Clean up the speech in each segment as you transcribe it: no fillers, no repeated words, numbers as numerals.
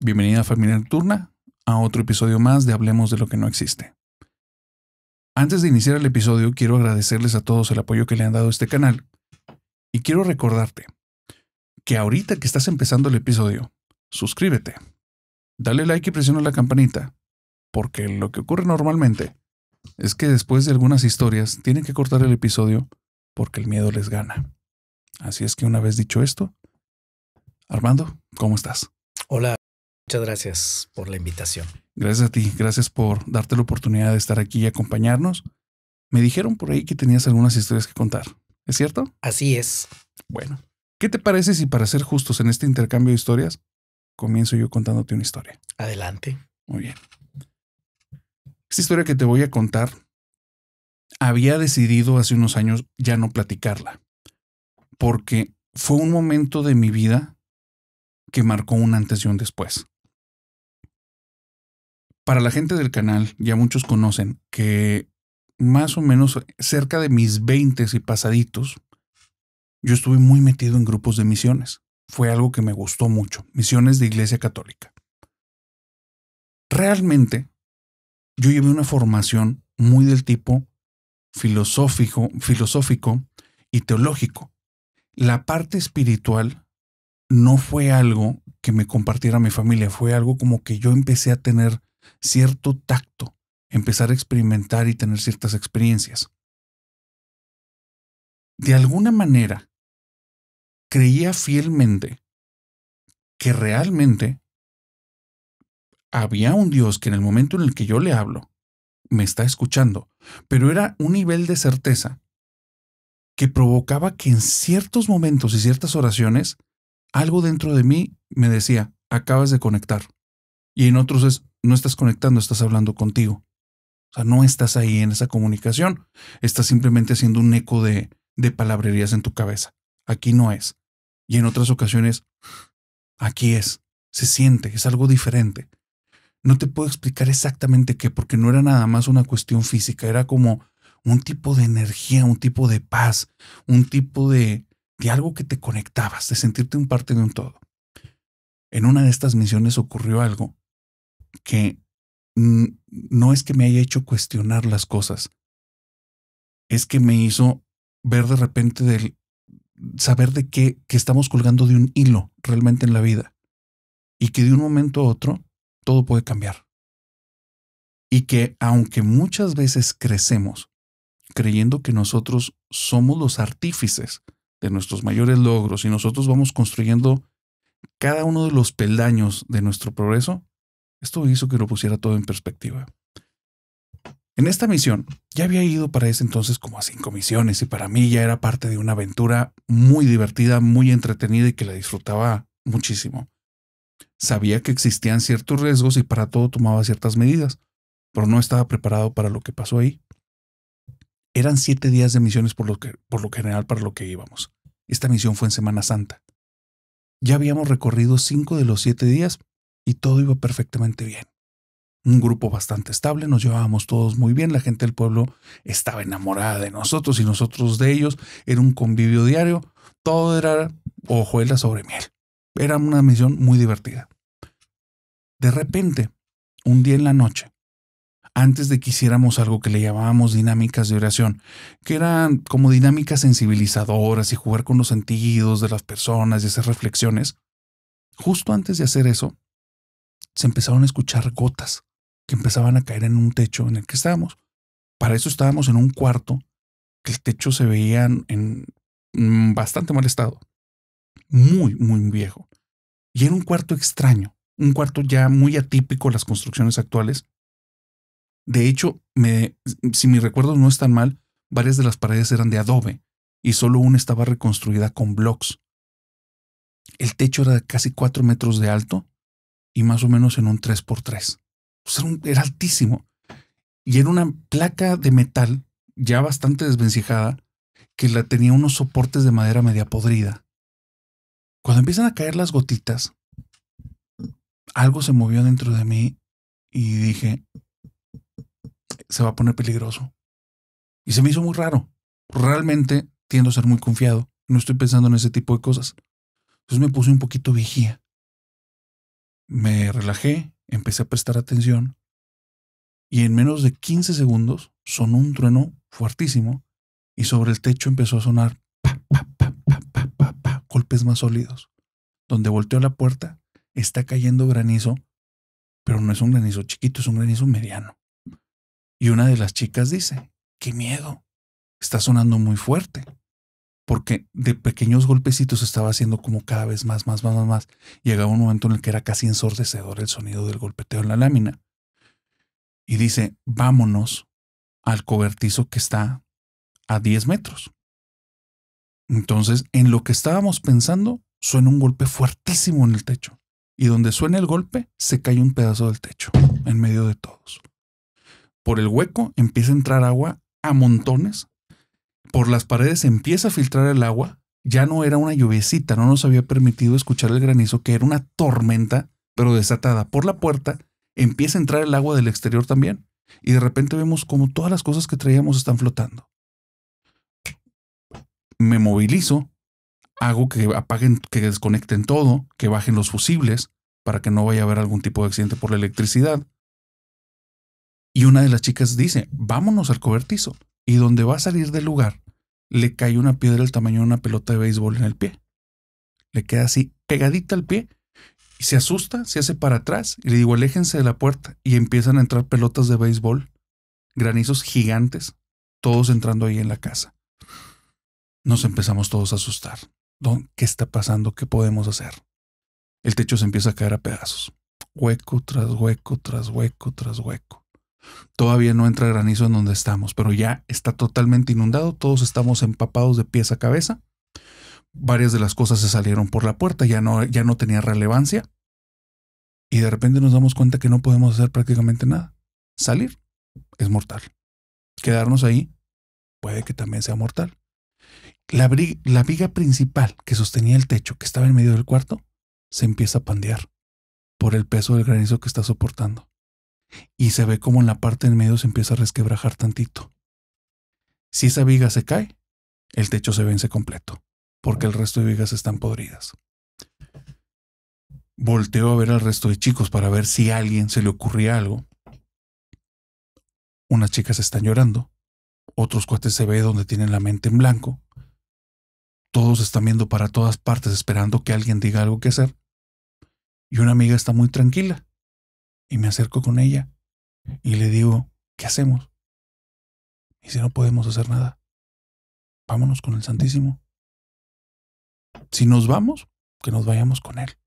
Bienvenida familia nocturna a otro episodio más de Hablemos de lo que no existe. Antes de iniciar el episodio, quiero agradecerles a todos el apoyo que le han dado a este canal y quiero recordarte que ahorita que estás empezando el episodio, suscríbete, dale like y presiona la campanita, porque lo que ocurre normalmente es que después de algunas historias tienen que cortar el episodio porque el miedo les gana. Así es que una vez dicho esto, Armando, ¿cómo estás? Hola, muchas gracias por la invitación. Gracias a ti, gracias por darte la oportunidad de estar aquí y acompañarnos. Me dijeron por ahí que tenías algunas historias que contar, ¿es cierto? Así es. Bueno, ¿qué te parece si para ser justos en este intercambio de historias, comienzo yo contándote una historia? Adelante. Muy bien. Esta historia que te voy a contar, había decidido hace unos años ya no platicarla, porque fue un momento de mi vida que marcó un antes y un después. Para la gente del canal, ya muchos conocen que más o menos cerca de mis 20 y pasaditos, yo estuve muy metido en grupos de misiones. Fue algo que me gustó mucho, misiones de Iglesia Católica. Realmente, yo llevé una formación muy del tipo filosófico y teológico. La parte espiritual no fue algo que me compartiera mi familia, fue algo como que yo empecé a tener cierto tacto, empezar a experimentar y tener ciertas experiencias. De alguna manera, creía fielmente que realmente había un Dios que en el momento en el que yo le hablo, me está escuchando, pero era un nivel de certeza que provocaba que en ciertos momentos y ciertas oraciones, algo dentro de mí me decía, acabas de conectar. Y en otros es, no estás conectando, estás hablando contigo. O sea, no estás ahí en esa comunicación. Estás simplemente haciendo un eco de palabrerías en tu cabeza. Aquí no es. Y en otras ocasiones, aquí es. Se siente, es algo diferente. No te puedo explicar exactamente qué, porque no era nada más una cuestión física. Era como un tipo de energía, un tipo de paz, un tipo de algo que te conectabas, de sentirte un parte de un todo. En una de estas misiones ocurrió algo que no es que me haya hecho cuestionar las cosas, es que me hizo ver de repente saber de que estamos colgando de un hilo realmente en la vida y que de un momento a otro todo puede cambiar. Y que aunque muchas veces crecemos creyendo que nosotros somos los artífices de nuestros mayores logros y nosotros vamos construyendo cada uno de los peldaños de nuestro progreso, esto hizo que lo pusiera todo en perspectiva. En esta misión, ya había ido para ese entonces como a 5 misiones y para mí ya era parte de una aventura muy divertida, muy entretenida y que la disfrutaba muchísimo. Sabía que existían ciertos riesgos y para todo tomaba ciertas medidas, pero no estaba preparado para lo que pasó ahí. Eran 7 días de misiones por lo general para lo que íbamos. Esta misión fue en Semana Santa. Ya habíamos recorrido 5 de los 7 días y todo iba perfectamente bien. Un grupo bastante estable, nos llevábamos todos muy bien, la gente del pueblo estaba enamorada de nosotros y nosotros de ellos, era un convivio diario, todo era hojuelas sobre miel. Era una misión muy divertida. De repente, un día en la noche, antes de que hiciéramos algo que le llamábamos dinámicas de oración, que eran como dinámicas sensibilizadoras y jugar con los sentidos de las personas y hacer reflexiones, justo antes de hacer eso, se empezaron a escuchar gotas que empezaban a caer en un techo en el que estábamos. Para eso estábamos en un cuarto que el techo se veía en bastante mal estado, muy, muy viejo. Y era un cuarto extraño, un cuarto ya muy atípico a las construcciones actuales. De hecho, si mis recuerdos no están mal, varias de las paredes eran de adobe y solo una estaba reconstruida con blocks. El techo era de casi 4 metros de alto y más o menos en un 3x3. O sea, era altísimo. Y era una placa de metal ya bastante desvencijada que tenía unos soportes de madera media podrida. Cuando empiezan a caer las gotitas, algo se movió dentro de mí y dije, se va a poner peligroso. Y se me hizo muy raro. Realmente tiendo a ser muy confiado. No estoy pensando en ese tipo de cosas. Entonces me puse un poquito vigía. Me relajé, empecé a prestar atención y en menos de 15 segundos sonó un trueno fuertísimo y sobre el techo empezó a sonar pa, pa, pa, pa, pa, pa, pa, golpes más sólidos. Donde volteo la puerta está cayendo granizo, pero no es un granizo chiquito, es un granizo mediano. Y una de las chicas dice, ¡qué miedo! Está sonando muy fuerte. Porque de pequeños golpecitos estaba haciendo como cada vez más. Llegaba un momento en el que era casi ensordecedor el sonido del golpeteo en la lámina. Y dice, vámonos al cobertizo que está a 10 metros. Entonces, en lo que estábamos pensando, suena un golpe fuertísimo en el techo. Y donde suena el golpe, se cae un pedazo del techo en medio de todos. Por el hueco empieza a entrar agua a montones. Por las paredes empieza a filtrar el agua. Ya no era una lluviecita, no nos había permitido escuchar el granizo, que era una tormenta, pero desatada. Por la puerta empieza a entrar el agua del exterior también. Y de repente vemos como todas las cosas que traíamos están flotando. Me movilizo, hago que apaguen, que desconecten todo, que bajen los fusibles para que no vaya a haber algún tipo de accidente por la electricidad. Y una de las chicas dice, vámonos al cobertizo. Y donde va a salir del lugar, le cae una piedra del tamaño de una pelota de béisbol en el pie. Le queda así pegadita al pie y se asusta, se hace para atrás y le digo, aléjense de la puerta. Y empiezan a entrar pelotas de béisbol, granizos gigantes, todos entrando ahí en la casa. Nos empezamos todos a asustar. ¿Qué está pasando? ¿Qué podemos hacer? El techo se empieza a caer a pedazos. Hueco tras hueco, tras hueco, tras hueco. Todavía no entra granizo en donde estamos, pero ya está totalmente inundado. Todos estamos empapados de pies a cabeza. Varias de las cosas se salieron por la puerta, ya no tenía relevancia. Y de repente nos damos cuenta que no podemos hacer prácticamente nada. Salir es mortal. Quedarnos ahí puede que también sea mortal. La viga principal que sostenía el techo, que estaba en medio del cuarto, se empieza a pandear por el peso del granizo que está soportando. Y se ve como en la parte en medio se empieza a resquebrajar tantito. Si esa viga se cae, el techo se vence completo, porque el resto de vigas están podridas. Volteo a ver al resto de chicos para ver si a alguien se le ocurría algo. Unas chicas están llorando, otros cuates se ve donde tienen la mente en blanco. Todos están viendo para todas partes esperando que alguien diga algo que hacer. Y una amiga está muy tranquila. Y me acerco con ella y le digo, ¿qué hacemos? Y si no podemos hacer nada, vámonos con el Santísimo. Si nos vamos, que nos vayamos con él.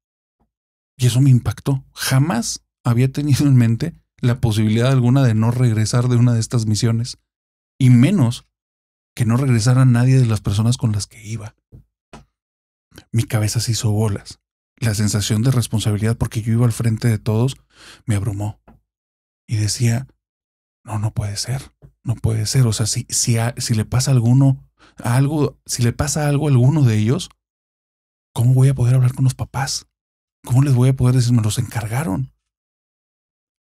Y eso me impactó. Jamás había tenido en mente la posibilidad alguna de no regresar de una de estas misiones. Y menos que no regresara nadie de las personas con las que iba. Mi cabeza se hizo bolas. La sensación de responsabilidad, porque yo iba al frente de todos, me abrumó. Y decía, no puede ser. No puede ser. O sea, si le pasa si le pasa algo a alguno de ellos, ¿cómo voy a poder hablar con los papás? ¿Cómo les voy a poder decir? Me los encargaron.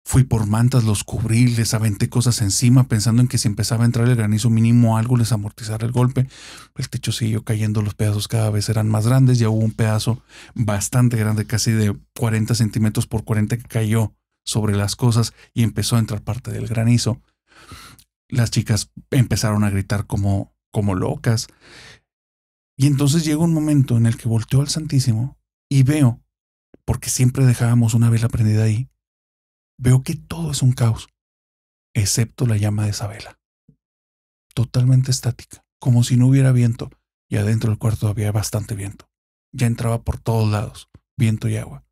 Fui por mantas, los cubrí, les aventé cosas encima pensando en que si empezaba a entrar el granizo mínimo algo les amortizara el golpe. El techo siguió cayendo, los pedazos cada vez eran más grandes. Ya hubo un pedazo bastante grande, casi de 40 centímetros por 40 que cayó sobre las cosas y empezó a entrar parte del granizo. Las chicas empezaron a gritar como locas. Y entonces llega un momento en el que volteo al Santísimo y veo, porque siempre dejábamos una vela prendida ahí, veo que todo es un caos, excepto la llama de esa vela. Totalmente estática, como si no hubiera viento, y adentro del cuarto había bastante viento. Ya entraba por todos lados, viento y agua.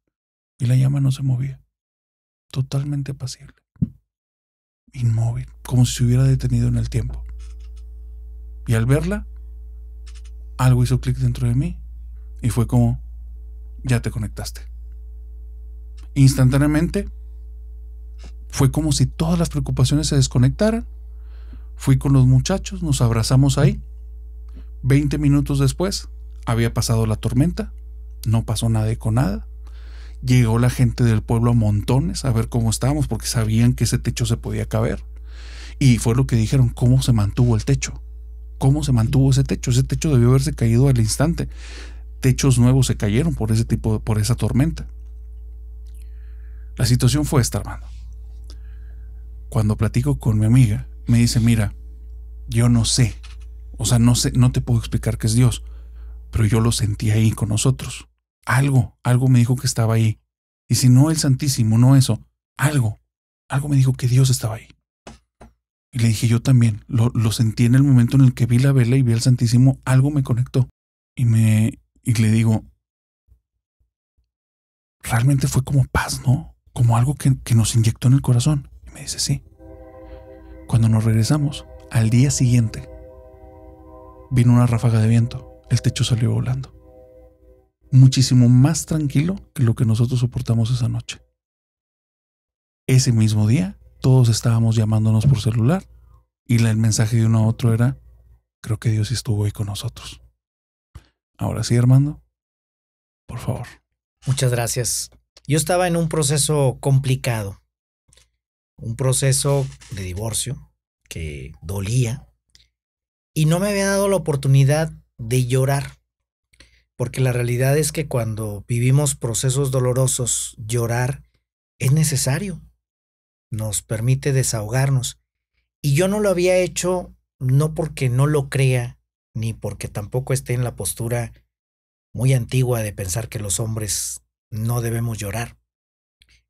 Y la llama no se movía. Totalmente pasible. Inmóvil, como si se hubiera detenido en el tiempo. Y al verla, algo hizo clic dentro de mí, y fue como, ya te conectaste. Instantáneamente, fue como si todas las preocupaciones se desconectaran. Fui con los muchachos, nos abrazamos ahí. 20 minutos después, había pasado la tormenta. No pasó nada con nada. Llegó la gente del pueblo a montones a ver cómo estábamos, porque sabían que ese techo se podía caer. Y fue lo que dijeron, ¿cómo se mantuvo el techo? ¿Cómo se mantuvo ese techo? Ese techo debió haberse caído al instante. Techos nuevos se cayeron por esa tormenta. La situación fue esta, Armando. Cuando platico con mi amiga, me dice, mira, yo no sé, o sea, no sé, no te puedo explicar qué es Dios, pero yo lo sentí ahí con nosotros. Algo me dijo que estaba ahí. Y si no el Santísimo, no eso, algo me dijo que Dios estaba ahí. Y le dije, yo también, lo sentí en el momento en el que vi la vela y vi al Santísimo, algo me conectó. Y le digo, realmente fue como paz, ¿no? Como algo que nos inyectó en el corazón. Y me dice, sí. Cuando nos regresamos, al día siguiente, vino una ráfaga de viento. El techo salió volando. Muchísimo más tranquilo que lo que nosotros soportamos esa noche. Ese mismo día, todos estábamos llamándonos por celular y el mensaje de uno a otro era, creo que Dios estuvo ahí con nosotros. Ahora sí, Armando, por favor. Muchas gracias. Yo estaba en un proceso complicado, un proceso de divorcio que dolía y no me había dado la oportunidad de llorar, porque la realidad es que cuando vivimos procesos dolorosos, llorar es necesario, nos permite desahogarnos. Y yo no lo había hecho no porque no lo crea, ni porque tampoco esté en la postura muy antigua de pensar que los hombres no debemos llorar.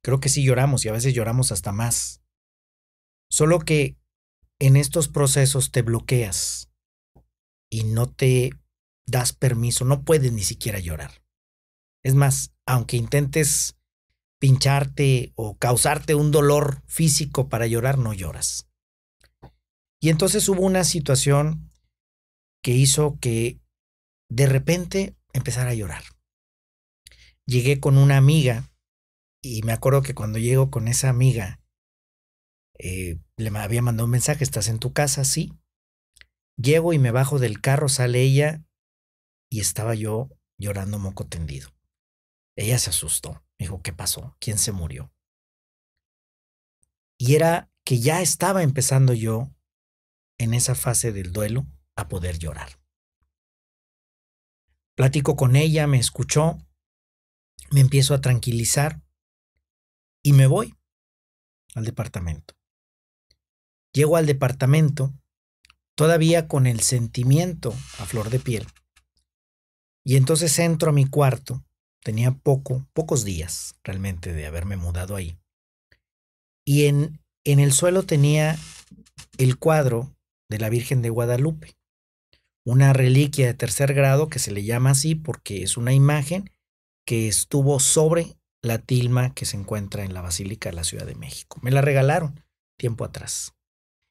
Creo que sí lloramos y a veces lloramos hasta más. Solo que en estos procesos te bloqueas y no te das permiso, no puedes ni siquiera llorar. Es más, aunque intentes pincharte o causarte un dolor físico para llorar, no lloras. Y entonces hubo una situación que hizo que de repente empezara a llorar. Llegué con una amiga y me acuerdo que cuando llego con esa amiga, le había mandado un mensaje, ¿estás en tu casa? Sí. Llego y me bajo del carro, sale ella y estaba yo llorando moco tendido. Ella se asustó, me dijo, ¿qué pasó? ¿Quién se murió? Y era que ya estaba empezando yo en esa fase del duelo a poder llorar. Platico con ella, me escuchó, me empiezo a tranquilizar y me voy al departamento. Llego al departamento todavía con el sentimiento a flor de piel. Y entonces entro a mi cuarto. Tenía pocos días realmente de haberme mudado ahí. Y en el suelo tenía el cuadro de la Virgen de Guadalupe. Una reliquia de tercer grado que se le llama así porque es una imagen que estuvo sobre la tilma que se encuentra en la Basílica de la Ciudad de México. Me la regalaron tiempo atrás.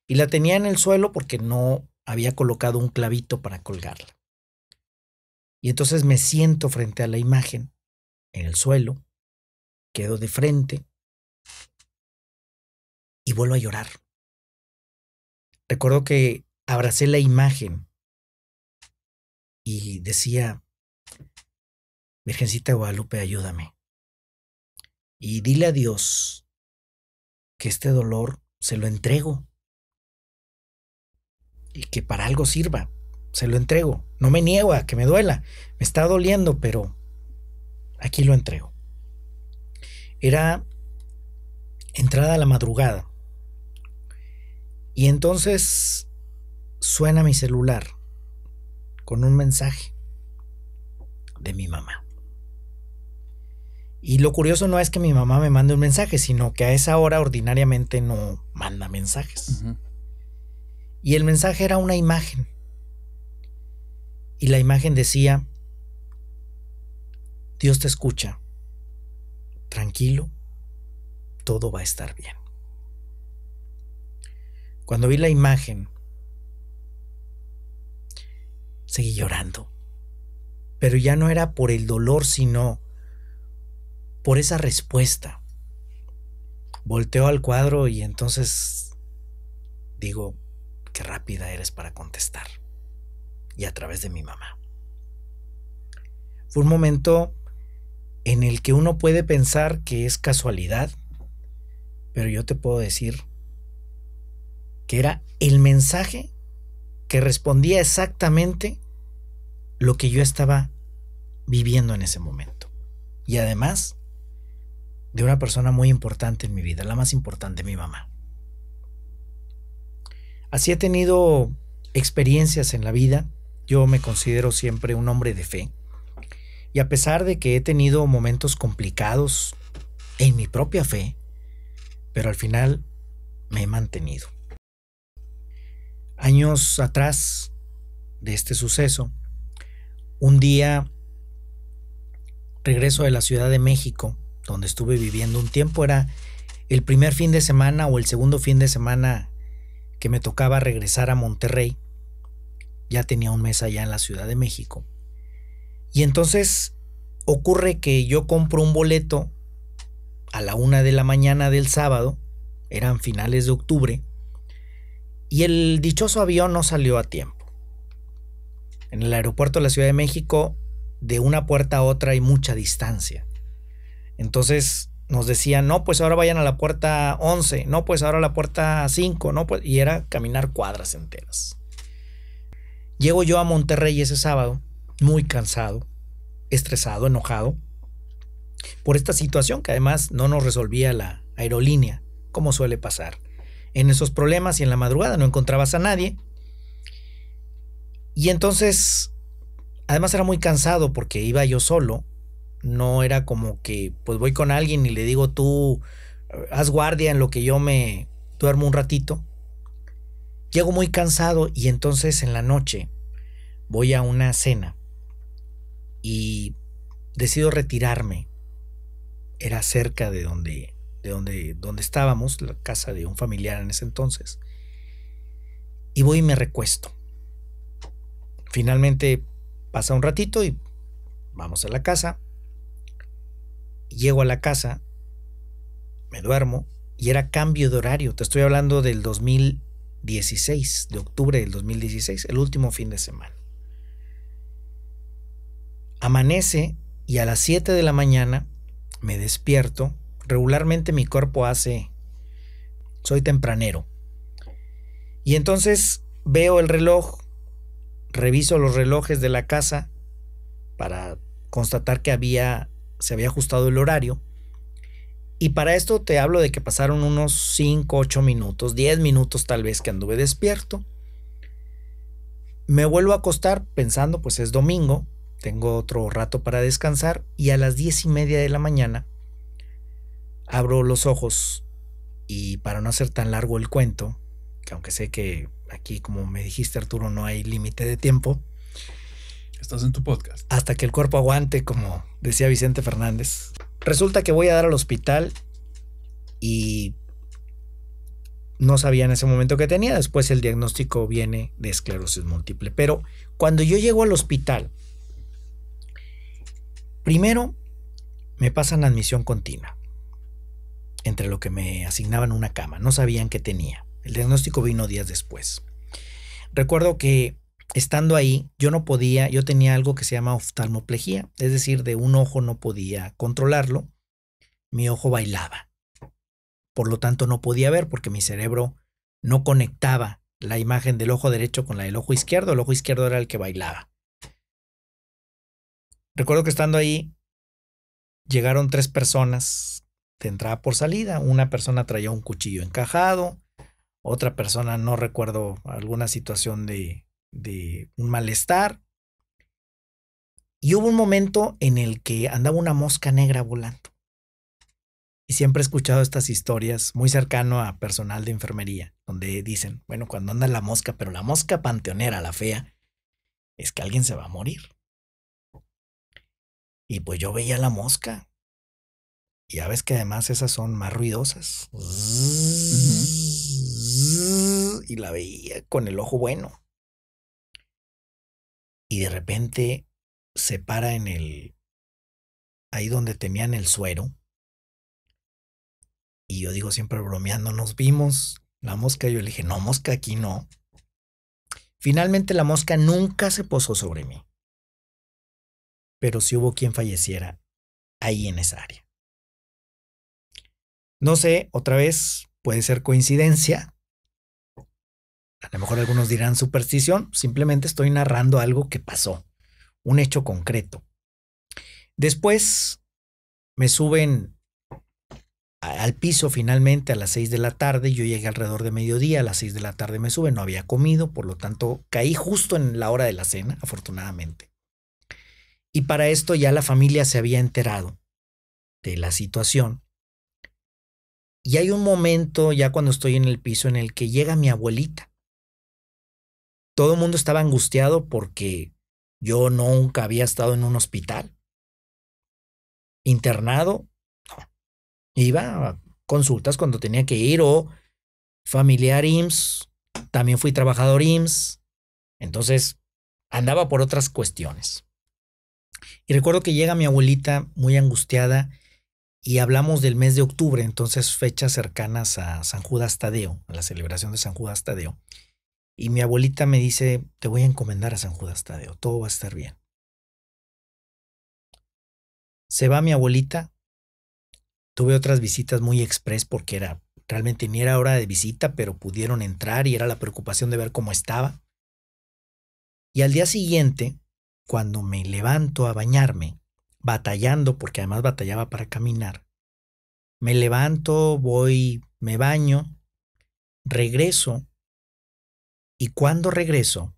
Y la tenía en el suelo porque no había colocado un clavito para colgarla. Y entonces me siento frente a la imagen, en el suelo, quedo de frente y vuelvo a llorar. Recuerdo que abracé la imagen y decía, Virgencita de Guadalupe, ayúdame. Y dile a Dios que este dolor se lo entrego y que para algo sirva. Se lo entrego. No me niego a que me duela. Me está doliendo, pero aquí lo entrego. Era entrada a la madrugada. Y entonces suena mi celular con un mensaje de mi mamá. Y lo curioso no es que mi mamá me mande un mensaje, sino que a esa hora ordinariamente no manda mensajes. Uh-huh. Y el mensaje era una imagen. Y la imagen decía, Dios te escucha, tranquilo, todo va a estar bien. Cuando vi la imagen, seguí llorando, pero ya no era por el dolor, sino por esa respuesta. Volteo al cuadro y entonces digo, qué rápida eres para contestar. Y a través de mi mamá. Fue un momento en el que uno puede pensar que es casualidad, pero yo te puedo decir que era el mensaje que respondía exactamente lo que yo estaba viviendo en ese momento. Y además, de una persona muy importante en mi vida, la más importante, mi mamá. Así he tenido experiencias en la vida. Yo me considero siempre un hombre de fe. Y a pesar de que he tenido momentos complicados en mi propia fe, pero al final me he mantenido. Años atrás de este suceso, un día regreso de la Ciudad de México, donde estuve viviendo un tiempo. Era el primer fin de semana o el segundo fin de semana que me tocaba regresar a Monterrey. Ya tenía un mes allá en la Ciudad de México. Y entonces ocurre que yo compro un boleto a la 1 de la mañana del sábado, eran finales de octubre, y el dichoso avión no salió a tiempo. En el aeropuerto de la Ciudad de México, de una puerta a otra hay mucha distancia. Entonces nos decían, no, pues ahora vayan a la puerta 11, no, pues ahora a la puerta 5, no, pues, y era caminar cuadras enteras. Llego yo a Monterrey ese sábado, muy cansado, estresado, enojado, por esta situación que además no nos resolvía la aerolínea, como suele pasar. En esos problemas y en la madrugada no encontrabas a nadie. Y entonces, además era muy cansado porque iba yo solo. No era como que pues voy con alguien y le digo tú haz guardia en lo que yo me duermo un ratito. Llego muy cansado y entonces en la noche voy a una cena y decido retirarme. Era cerca de donde estábamos, la casa de un familiar en ese entonces. Y voy y me recuesto. Finalmente pasa un ratito y vamos a la casa. Llego a la casa, me duermo y era cambio de horario. Te estoy hablando del 2016, de octubre del 2016, el último fin de semana. Amanece y a las 7 de la mañana me despierto. Regularmente mi cuerpo soy tempranero. Y entonces veo el reloj, reviso los relojes de la casa para constatar que se había ajustado el horario. Y para esto te hablo de que pasaron unos 5, 8 minutos, 10 minutos tal vez que anduve despierto. Me vuelvo a acostar pensando pues es domingo, tengo otro rato para descansar y a las 10:30 de la mañana abro los ojos y para no hacer tan largo el cuento, que aunque sé que aquí como me dijiste Arturo no hay límite de tiempo. Estás en tu podcast. Hasta que el cuerpo aguante, como decía Vicente Fernández. Resulta que voy a dar al hospital y no sabía en ese momento que tenía. Después el diagnóstico viene de esclerosis múltiple. Pero cuando yo llego al hospital, primero me pasan admisión continua. Entre lo que me asignaban una cama. No sabían qué tenía. El diagnóstico vino días después. Recuerdo que estando ahí, yo tenía algo que se llama oftalmoplegia, es decir, de un ojo no podía controlarlo, mi ojo bailaba. Por lo tanto, no podía ver porque mi cerebro no conectaba la imagen del ojo derecho con la del ojo izquierdo, el ojo izquierdo era el que bailaba. Recuerdo que estando ahí, llegaron 3 personas de entrada por salida, una persona traía un cuchillo encajado, otra persona no recuerdo alguna situación de un malestar. Y hubo un momento en el que andaba una mosca negra volando. Y siempre he escuchado estas historias muy cercano a personal de enfermería, donde dicen, bueno, cuando anda la mosca, pero la mosca panteonera, la fea, es que alguien se va a morir. Y pues yo veía la mosca. Y ya ves que además esas son más ruidosas. Y la veía con el ojo bueno. Y de repente se para ahí donde tenían el suero. Y yo digo siempre bromeando, nos vimos. La mosca, yo le dije, no, mosca, aquí no. Finalmente la mosca nunca se posó sobre mí. Pero sí hubo quien falleciera ahí en esa área. No sé, otra vez, puede ser coincidencia. A lo mejor algunos dirán superstición. Simplemente estoy narrando algo que pasó. Un hecho concreto. Después me suben al piso finalmente a las 6 de la tarde. Yo llegué alrededor de mediodía, a las 6 de la tarde me sube, no había comido, por lo tanto caí justo en la hora de la cena, afortunadamente. Y para esto ya la familia se había enterado de la situación. Y hay un momento ya cuando estoy en el piso en el que llega mi abuelita. Todo el mundo estaba angustiado porque yo nunca había estado en un hospital. Internado, no. Iba a consultas cuando tenía que ir o familiar IMSS. También fui trabajador IMSS. Entonces andaba por otras cuestiones. Y recuerdo que llega mi abuelita muy angustiada y hablamos del mes de octubre, entonces fechas cercanas a San Judas Tadeo, a la celebración de San Judas Tadeo. Y mi abuelita me dice, te voy a encomendar a San Judas Tadeo, todo va a estar bien. Se va mi abuelita, tuve otras visitas muy express porque realmente ni era hora de visita, pero pudieron entrar y era la preocupación de ver cómo estaba. Y al día siguiente, cuando me levanto a bañarme, batallando, porque además batallaba para caminar, me levanto, voy, me baño, regreso, y cuando regreso,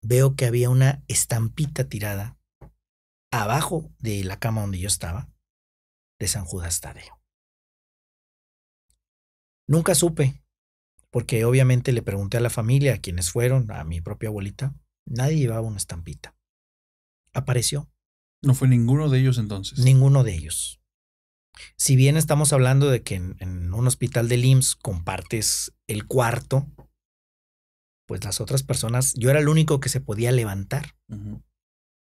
veo que había una estampita tirada abajo de la cama donde yo estaba, de San Judas Tadeo. Nunca supe, porque obviamente le pregunté a la familia, a quienes fueron, a mi propia abuelita, nadie llevaba una estampita. Apareció. No fue ninguno de ellos entonces. Ninguno de ellos. Si bien estamos hablando de que en un hospital del IMSS compartes el cuarto, pues las otras personas, yo era el único que se podía levantar.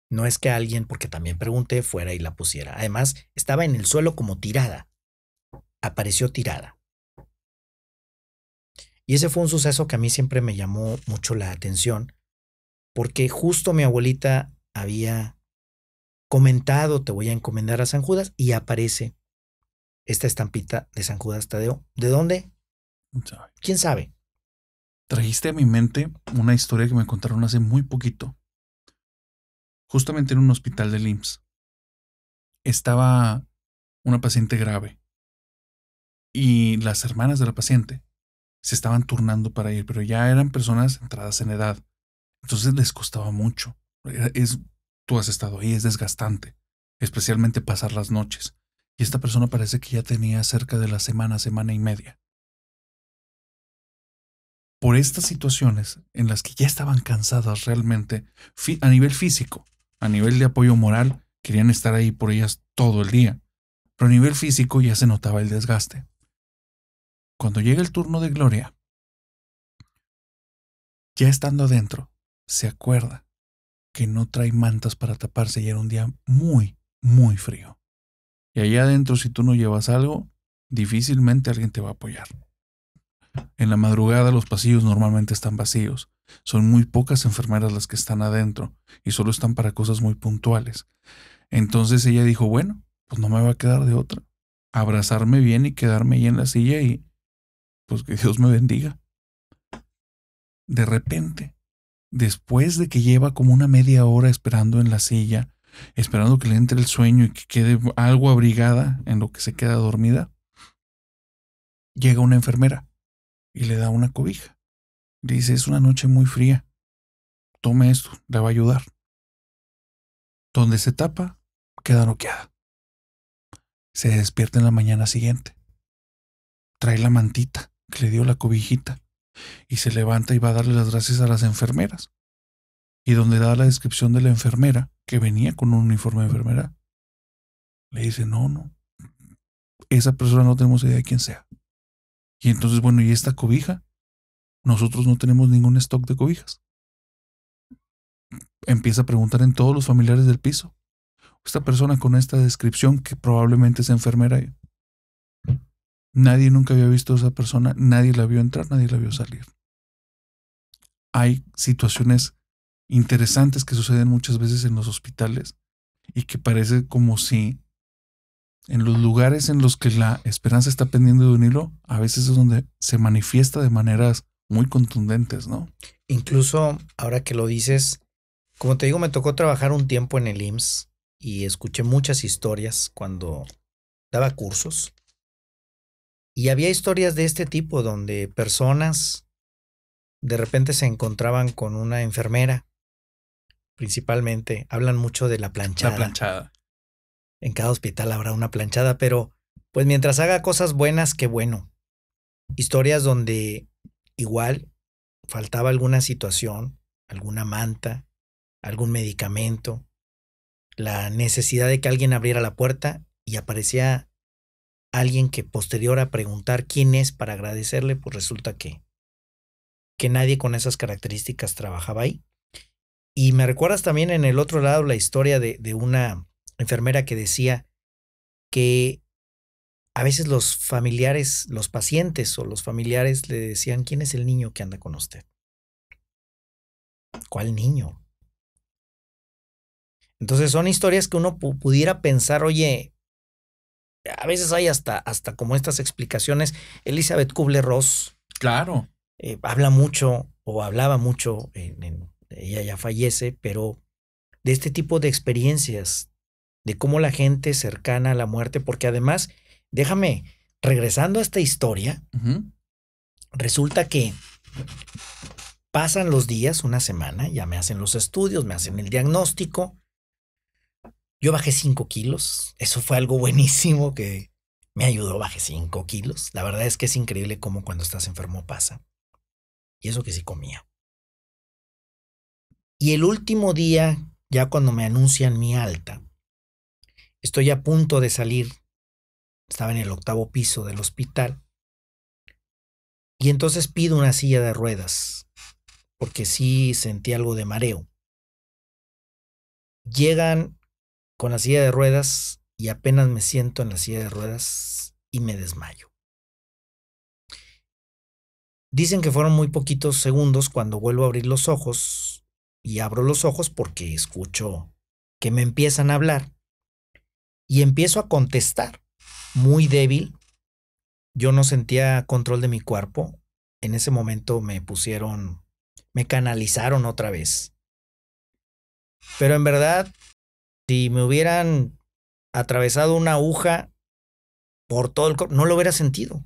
No es que alguien, porque también pregunté, fuera y la pusiera. Además, estaba en el suelo como tirada. Apareció tirada. Y ese fue un suceso que a mí siempre me llamó mucho la atención, porque justo mi abuelita había comentado, te voy a encomendar a San Judas, y aparece esta estampita de San Judas Tadeo. ¿De dónde? ¿Quién sabe? Trajiste a mi mente una historia que me contaron hace muy poquito. Justamente en un hospital del IMSS. Estaba una paciente grave y las hermanas de la paciente se estaban turnando para ir, pero ya eran personas entradas en edad. Entonces les costaba mucho. Tú has estado ahí, es desgastante, especialmente pasar las noches. Y esta persona parece que ya tenía cerca de la semana y media. Por estas situaciones en las que ya estaban cansadas realmente, a nivel físico, a nivel de apoyo moral, querían estar ahí por ellas todo el día. Pero a nivel físico ya se notaba el desgaste. Cuando llega el turno de Gloria, ya estando adentro, se acuerda que no trae mantas para taparse y era un día muy, muy frío. Y allá adentro, si tú no llevas algo, difícilmente alguien te va a apoyar. En la madrugada los pasillos normalmente están vacíos. Son muy pocas enfermeras las que están adentro y solo están para cosas muy puntuales. Entonces ella dijo, bueno, pues no me va a quedar de otra. Abrazarme bien y quedarme ahí en la silla y pues que Dios me bendiga. De repente, después de que lleva como una media hora esperando en la silla, esperando que le entre el sueño y que quede algo abrigada en lo que se queda dormida, llega una enfermera y le da una cobija. Le dice, es una noche muy fría. Tome esto, le va a ayudar. Donde se tapa, queda noqueada. Se despierta en la mañana siguiente. Trae la mantita que le dio la cobijita y se levanta y va a darle las gracias a las enfermeras. Y donde da la descripción de la enfermera, que venía con un uniforme de enfermera, le dice, no, esa persona no tenemos idea de quién sea. Y entonces, bueno, ¿y esta cobija? Nosotros no tenemos ningún stock de cobijas. Empieza a preguntar en todos los familiares del piso. Esta persona con esta descripción, que probablemente es enfermera, nadie nunca había visto a esa persona, nadie la vio entrar, nadie la vio salir. Hay situaciones interesantes que suceden muchas veces en los hospitales y que parece como si en los lugares en los que la esperanza está pendiendo de un hilo, a veces es donde se manifiesta de maneras muy contundentes, ¿no? Incluso ahora que lo dices, como te digo, me tocó trabajar un tiempo en el IMSS y escuché muchas historias cuando daba cursos. Y había historias de este tipo donde personas de repente se encontraban con una enfermera, principalmente. Hablan mucho de la planchada. La planchada. En cada hospital habrá una planchada, pero pues mientras haga cosas buenas, qué bueno. Historias donde igual faltaba alguna situación, alguna manta, algún medicamento, la necesidad de que alguien abriera la puerta y aparecía alguien que posterior a preguntar quién es para agradecerle, pues resulta que nadie con esas características trabajaba ahí. Y me recuerdas también en el otro lado la historia de una enfermera que decía que a veces los familiares, los pacientes o los familiares le decían, ¿quién es el niño que anda con usted? ¿Cuál niño? Entonces son historias que uno pudiera pensar, oye, a veces hay hasta como estas explicaciones. Elizabeth Kubler-Ross Claro. habla mucho o hablaba mucho, ella ya fallece, pero de este tipo de experiencias, de cómo la gente cercana a la muerte, porque además, déjame, regresando a esta historia, resulta que pasan los días, una semana, ya me hacen los estudios, me hacen el diagnóstico. Yo bajé 5 kilos. Eso fue algo buenísimo que me ayudó. Bajé 5 kilos. La verdad es que es increíble cómo cuando estás enfermo pasa. Y eso que sí comía. Y el último día, ya cuando me anuncian mi alta, estoy a punto de salir. Estaba en el 8º piso del hospital. Y entonces pido una silla de ruedas, porque sí sentí algo de mareo. Llegan con la silla de ruedas y apenas me siento en la silla de ruedas y me desmayo. Dicen que fueron muy poquitos segundos cuando vuelvo a abrir los ojos y abro los ojos porque escucho que me empiezan a hablar y empiezo a contestar muy débil. Yo no sentía control de mi cuerpo. En ese momento me canalizaron otra vez. Pero en verdad, si me hubieran atravesado una aguja por todo el cuerpo, no lo hubiera sentido.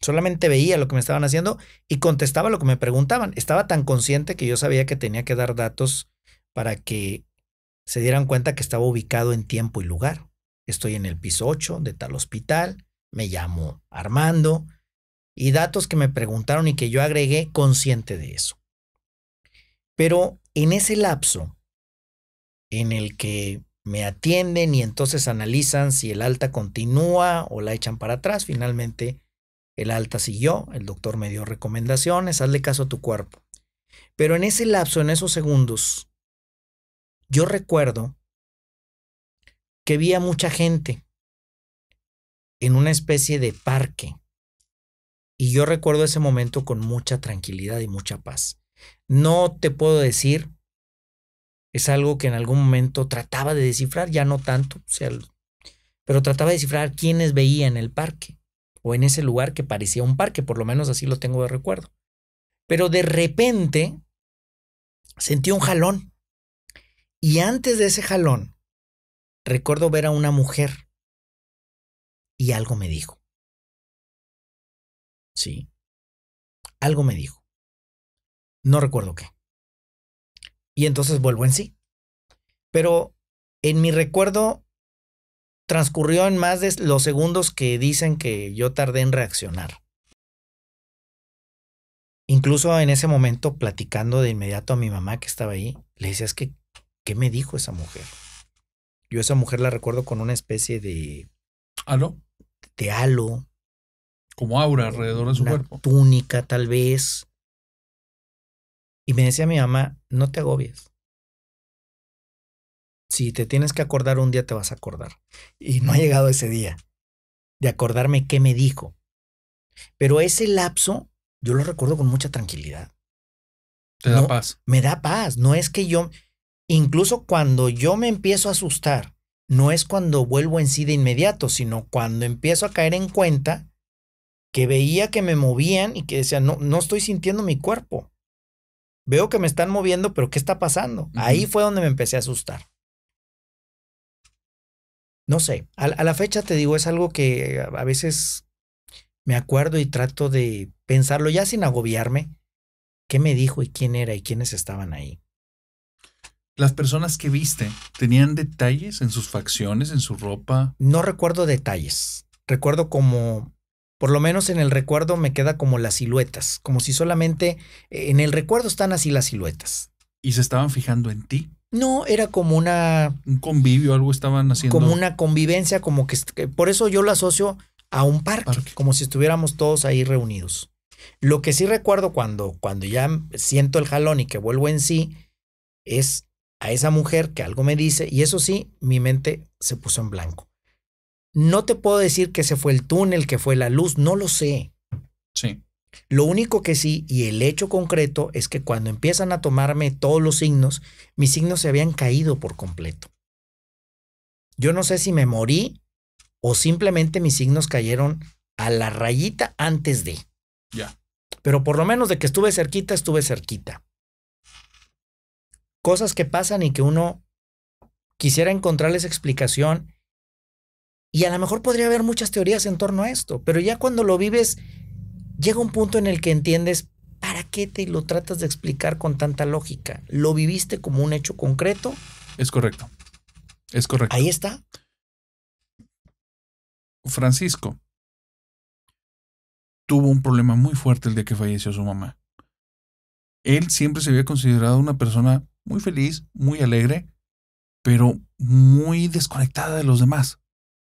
Solamente veía lo que me estaban haciendo y contestaba lo que me preguntaban. Estaba tan consciente que yo sabía que tenía que dar datos para que se dieran cuenta que estaba ubicado en tiempo y lugar. Estoy en el piso 8 de tal hospital, me llamo Armando, y datos que me preguntaron y que yo agregué consciente de eso. Pero en ese lapso en el que me atienden y entonces analizan si el alta continúa o la echan para atrás, finalmente el alta siguió, el doctor me dio recomendaciones, hazle caso a tu cuerpo. Pero en ese lapso, en esos segundos, yo recuerdo que vi a mucha gente en una especie de parque. Y yo recuerdo ese momento con mucha tranquilidad y mucha paz. No te puedo decir, es algo que en algún momento trataba de descifrar, ya no tanto, pero trataba de descifrar quiénes veía en el parque o en ese lugar que parecía un parque, por lo menos así lo tengo de recuerdo. Pero de repente sentí un jalón y antes de ese jalón recuerdo ver a una mujer y algo me dijo. Sí, algo me dijo. No recuerdo qué. Y entonces vuelvo en sí. Pero en mi recuerdo transcurrió en más de los segundos que dicen que yo tardé en reaccionar. Incluso en ese momento, platicando de inmediato a mi mamá que estaba ahí, le decía, es que, ¿qué me dijo esa mujer? Yo esa mujer la recuerdo con una especie de... ¿Halo? De halo. Como aura alrededor de su cuerpo. Túnica, tal vez. Y me decía mi mamá, no te agobies. Si te tienes que acordar un día, te vas a acordar. Y no ha llegado ese día de acordarme qué me dijo. Pero ese lapso, yo lo recuerdo con mucha tranquilidad. Te da paz. Me da paz. No es que yo, incluso cuando yo me empiezo a asustar, no es cuando vuelvo en sí de inmediato, sino cuando empiezo a caer en cuenta que veía que me movían y que decía, no estoy sintiendo mi cuerpo. Veo que me están moviendo, pero ¿qué está pasando? Ahí fue donde me empecé a asustar. No sé, a la fecha te digo, es algo que a veces me acuerdo y trato de pensarlo ya sin agobiarme. ¿Qué me dijo y quién era y quiénes estaban ahí? ¿Las personas que viste tenían detalles en sus facciones, en su ropa? No recuerdo detalles. Recuerdo como, por lo menos en el recuerdo me queda como las siluetas, como si solamente en el recuerdo están así las siluetas. ¿Y se estaban fijando en ti? No, era ¿Un convivio, algo estaban haciendo? como una convivencia, como que por eso yo lo asocio a un parque, como si estuviéramos todos ahí reunidos. Lo que sí recuerdo cuando ya siento el jalón y que vuelvo en sí, es a esa mujer que algo me dice, y eso sí, mi mente se puso en blanco. No te puedo decir que ese fue el túnel, que fue la luz, no lo sé. Sí. Lo único que sí, y el hecho concreto, es que cuando empiezan a tomarme todos los signos, mis signos se habían caído por completo. Yo no sé si me morí o simplemente mis signos cayeron a la rayita antes de. Ya. Pero por lo menos de que estuve cerquita, estuve cerquita. Cosas que pasan y que uno quisiera encontrarles explicación. Y a lo mejor podría haber muchas teorías en torno a esto, pero ya cuando lo vives, llega un punto en el que entiendes para qué te lo tratas de explicar con tanta lógica. Lo viviste como un hecho concreto. Es correcto. Es correcto. Ahí está. Francisco tuvo un problema muy fuerte el día que falleció su mamá. Él siempre se había considerado una persona muy feliz, muy alegre, pero muy desconectada de los demás.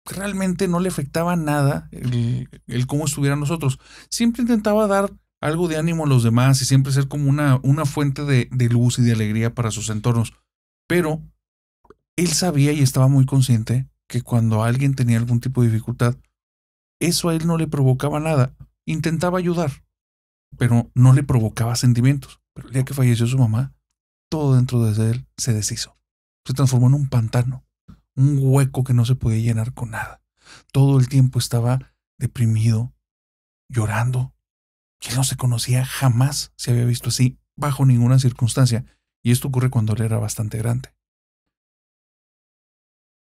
Realmente no le afectaba nada el cómo estuvieran nosotros. Siempre intentaba dar algo de ánimo a los demás y siempre ser como una fuente de luz y de alegría para sus entornos. Pero él sabía y estaba muy consciente que cuando alguien tenía algún tipo de dificultad, eso a él no le provocaba nada. Intentaba ayudar, pero no le provocaba sentimientos. Pero el día que falleció su mamá, todo dentro de él se deshizo. Se transformó en un pantano, un hueco que no se podía llenar con nada. Todo el tiempo estaba deprimido, llorando. Y él no se conocía, jamás se había visto así, bajo ninguna circunstancia. Y esto ocurre cuando él era bastante grande.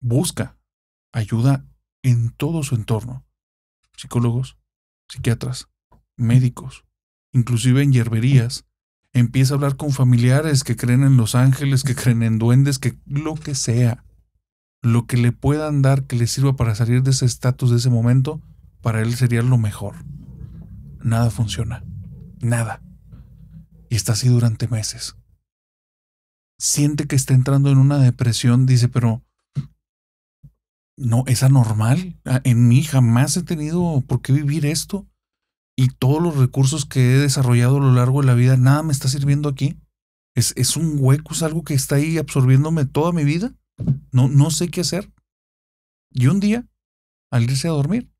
Busca ayuda en todo su entorno. Psicólogos, psiquiatras, médicos, inclusive en hierberías. Empieza a hablar con familiares que creen en los ángeles, que creen en duendes, que lo que sea. Lo que le puedan dar que le sirva para salir de ese estatus, de ese momento, para él sería lo mejor. Nada funciona. Nada. Y está así durante meses. Siente que está entrando en una depresión, dice, pero no, es anormal. En mí jamás he tenido por qué vivir esto. Y todos los recursos que he desarrollado a lo largo de la vida, nada me está sirviendo aquí. Es un hueco, es algo que está ahí absorbiéndome toda mi vida. No sé qué hacer. Y un día, al irse a dormir,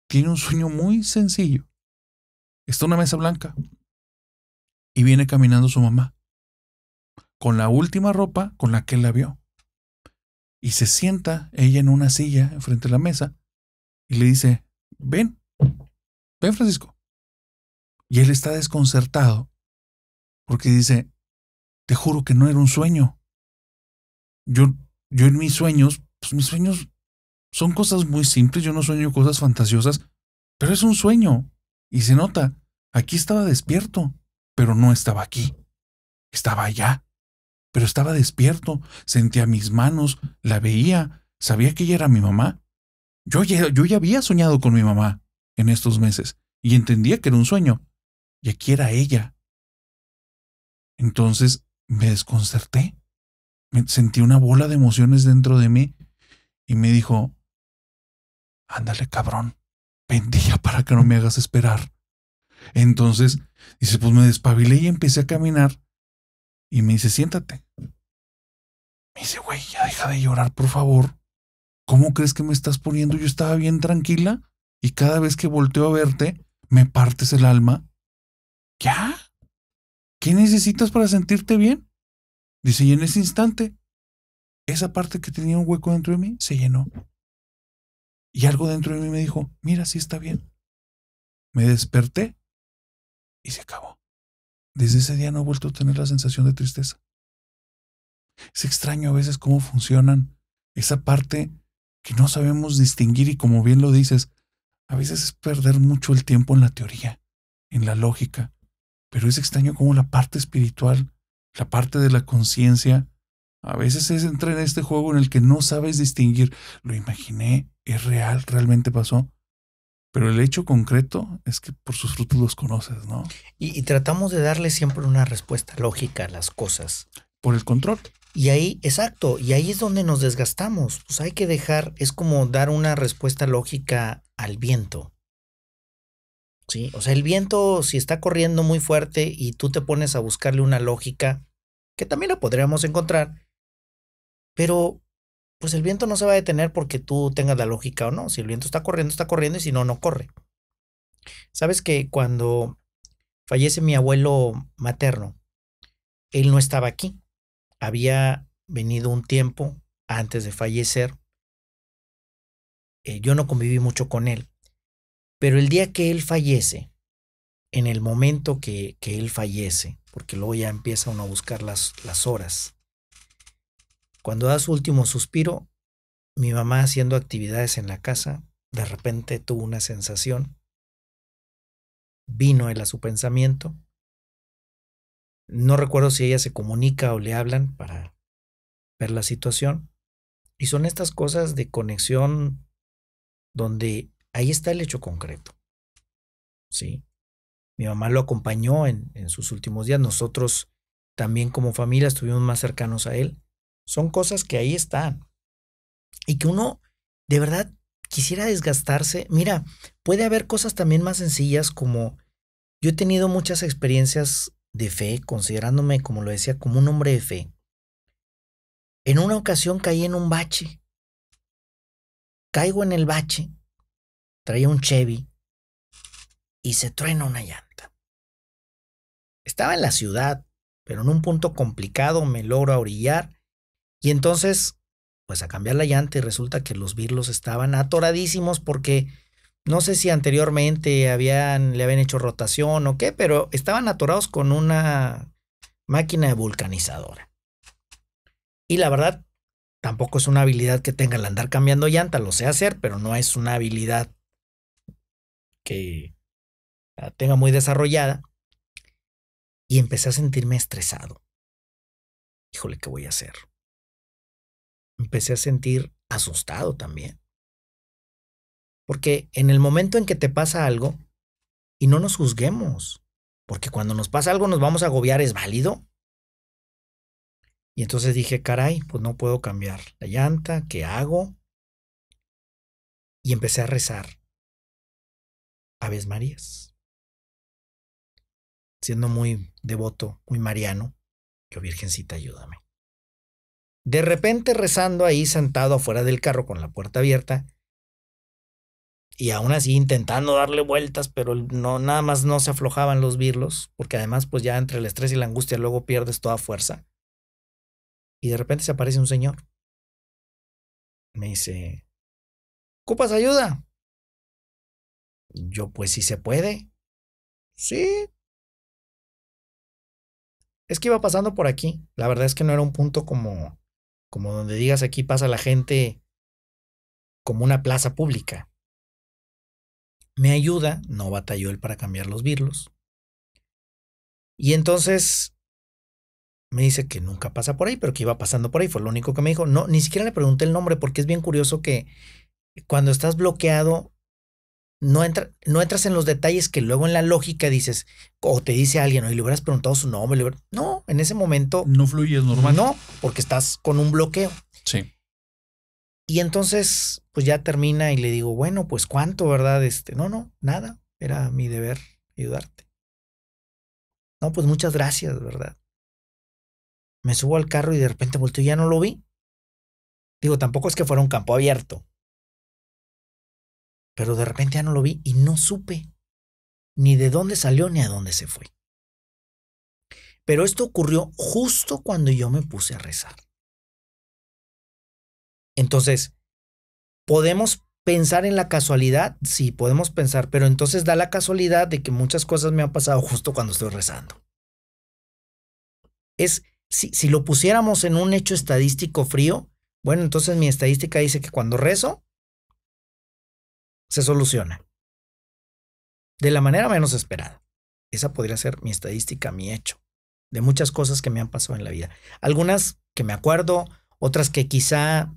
tiene un sueño muy sencillo. Está en una mesa blanca y viene caminando su mamá con la última ropa con la que él la vio. Y se sienta ella en una silla enfrente de la mesa y le dice, ven Francisco. Y él está desconcertado porque dice, te juro que no era un sueño. Yo en mis sueños, pues mis sueños son cosas muy simples, yo no sueño cosas fantasiosas, pero es un sueño. Y se nota, aquí estaba despierto, pero no estaba aquí. Estaba allá, pero estaba despierto, sentía mis manos, la veía, sabía que ella era mi mamá. Yo ya había soñado con mi mamá en estos meses y entendía que era un sueño. Y aquí era ella. Entonces me desconcerté. Sentí una bola de emociones dentro de mí y me dijo, ándale cabrón, vente ya para que no me hagas esperar. Entonces, dice, pues me despabilé y empecé a caminar y me dice, siéntate. Me dice, güey, ya deja de llorar, por favor. ¿Cómo crees que me estás poniendo? Yo estaba bien tranquila y cada vez que volteo a verte, me partes el alma. ¿Ya? ¿Qué necesitas para sentirte bien? Dice, y en ese instante, esa parte que tenía un hueco dentro de mí se llenó. Y algo dentro de mí me dijo, mira, sí está bien. Me desperté y se acabó. Desde ese día no he vuelto a tener la sensación de tristeza. Es extraño a veces cómo funcionan esa parte que no sabemos distinguir y como bien lo dices, A veces es perder mucho el tiempo en la teoría, en la lógica, pero es extraño cómo la parte espiritual, la parte de la conciencia, a veces es entrar en este juego en el que no sabes distinguir, lo imaginé, es real, realmente pasó, pero el hecho concreto es que por sus frutos los conoces, ¿no? Y tratamos de darle siempre una respuesta lógica a las cosas. Por el control. Y ahí, exacto, y ahí es donde nos desgastamos. Pues hay que dejar, es como dar una respuesta lógica al viento. ¿Sí? O sea, el viento, si está corriendo muy fuerte y tú te pones a buscarle una lógica, que también la podríamos encontrar, pero pues el viento no se va a detener porque tú tengas la lógica o no. Si el viento está corriendo y si no, no corre. Sabes que cuando fallece mi abuelo materno, él no estaba aquí. Había venido un tiempo antes de fallecer. Yo no conviví mucho con él. Pero el día que él fallece, en el momento que él fallece, porque luego ya empieza uno a buscar las horas, cuando da su último suspiro, mi mamá haciendo actividades en la casa, de repente tuvo una sensación, vino él a su pensamiento. No recuerdo si ella se comunica o le hablan para ver la situación. Y son estas cosas de conexión donde ahí está el hecho concreto. ¿Sí? Mi mamá lo acompañó en sus últimos días. Nosotros también como familia estuvimos más cercanos a él. Son cosas que ahí están. Y que uno de verdad quisiera desgastarse. Mira, puede haber cosas también más sencillas como yo he tenido muchas experiencias de fe, considerándome, como lo decía, como un hombre de fe. En una ocasión caí en un bache. Caigo en el bache, traía un Chevy y se truena una llanta. Estaba en la ciudad, pero en un punto complicado me logro orillar y entonces, pues a cambiar la llanta y resulta que los birlos estaban atoradísimos porque no sé si anteriormente le habían hecho rotación o qué, pero estaban atorados con una máquina vulcanizadora. Y la verdad, tampoco es una habilidad que tenga el andar cambiando llanta, lo sé hacer, pero no es una habilidad que la tenga muy desarrollada. Y empecé a sentirme estresado. Híjole, ¿qué voy a hacer? Empecé a sentir asustado también. Porque en el momento en que te pasa algo, y no nos juzguemos, porque cuando nos pasa algo nos vamos a agobiar, ¿es válido? Y entonces dije, caray, pues no puedo cambiar la llanta, ¿qué hago? Y empecé a rezar Aves Marías, siendo muy devoto, muy mariano. Yo, Virgencita, ayúdame. De repente rezando ahí sentado afuera del carro con la puerta abierta y aún así intentando darle vueltas, pero no, nada más no se aflojaban los birlos, porque además pues ya entre el estrés y la angustia luego pierdes toda fuerza. Y de repente se aparece un señor. Me dice, ¿ocupas ayuda? Yo, pues si se puede. Sí. Es que iba pasando por aquí. La verdad es que no era un punto como donde digas aquí pasa la gente como una plaza pública. Me ayuda, no batalló él para cambiar los birlos. Y entonces me dice que nunca pasa por ahí, pero que iba pasando por ahí. Fue lo único que me dijo. No, ni siquiera le pregunté el nombre porque es bien curioso que cuando estás bloqueado no entras en los detalles que luego en la lógica dices, o te dice alguien, o le hubieras preguntado su nombre. No, en ese momento. No fluyes normal. No, porque estás con un bloqueo. Sí. Y entonces, pues ya termina y le digo, bueno, pues cuánto, ¿verdad? No, nada. Era mi deber ayudarte. No, pues muchas gracias, ¿verdad? Me subo al carro y de repente volteo y ya no lo vi. Digo, tampoco es que fuera un campo abierto. Pero de repente ya no lo vi y no supe ni de dónde salió ni a dónde se fue. Pero esto ocurrió justo cuando yo me puse a rezar. Entonces, ¿podemos pensar en la casualidad? Sí, podemos pensar, pero entonces da la casualidad de que muchas cosas me han pasado justo cuando estoy rezando. Si lo pusiéramos en un hecho estadístico frío, bueno, entonces mi estadística dice que cuando rezo, se soluciona. de la manera menos esperada. Esa podría ser mi estadística, mi hecho, de muchas cosas que me han pasado en la vida. Algunas que me acuerdo, otras que quizá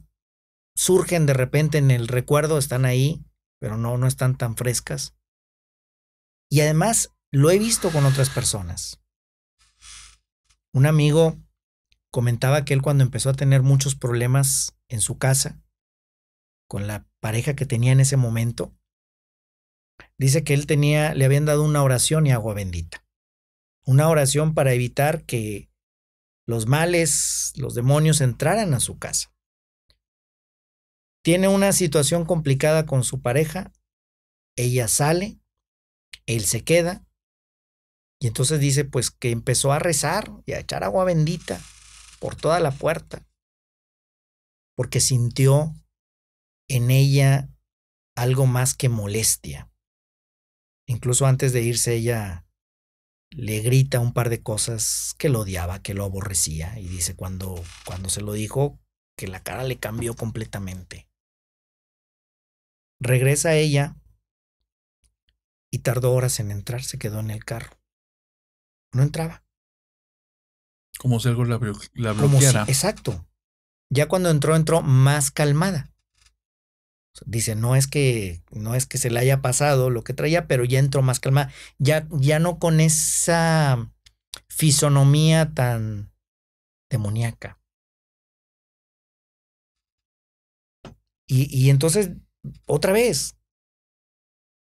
surgen de repente en el recuerdo, están ahí, pero no están tan frescas. Y además lo he visto con otras personas. Un amigo comentaba que él, cuando empezó a tener muchos problemas en su casa, con la pareja que tenía en ese momento, dice que le habían dado una oración y agua bendita. Una oración para evitar que los males, los demonios entraran a su casa. Tiene una situación complicada con su pareja, ella sale, él se queda, y entonces dice pues que empezó a rezar y a echar agua bendita por toda la puerta, porque sintió en ella algo más que molestia. Incluso antes de irse, ella le grita un par de cosas que lo odiaba, que lo aborrecía, y dice cuando se lo dijo que la cara le cambió completamente. Regresa ella y tardó horas en entrar, se quedó en el carro. No entraba. Como si algo la bloqueara. Como si, exacto. Ya cuando entró más calmada. Dice, no es que se le haya pasado lo que traía, pero ya entró más calmada. Ya no con esa fisonomía tan demoníaca. Y entonces, otra vez,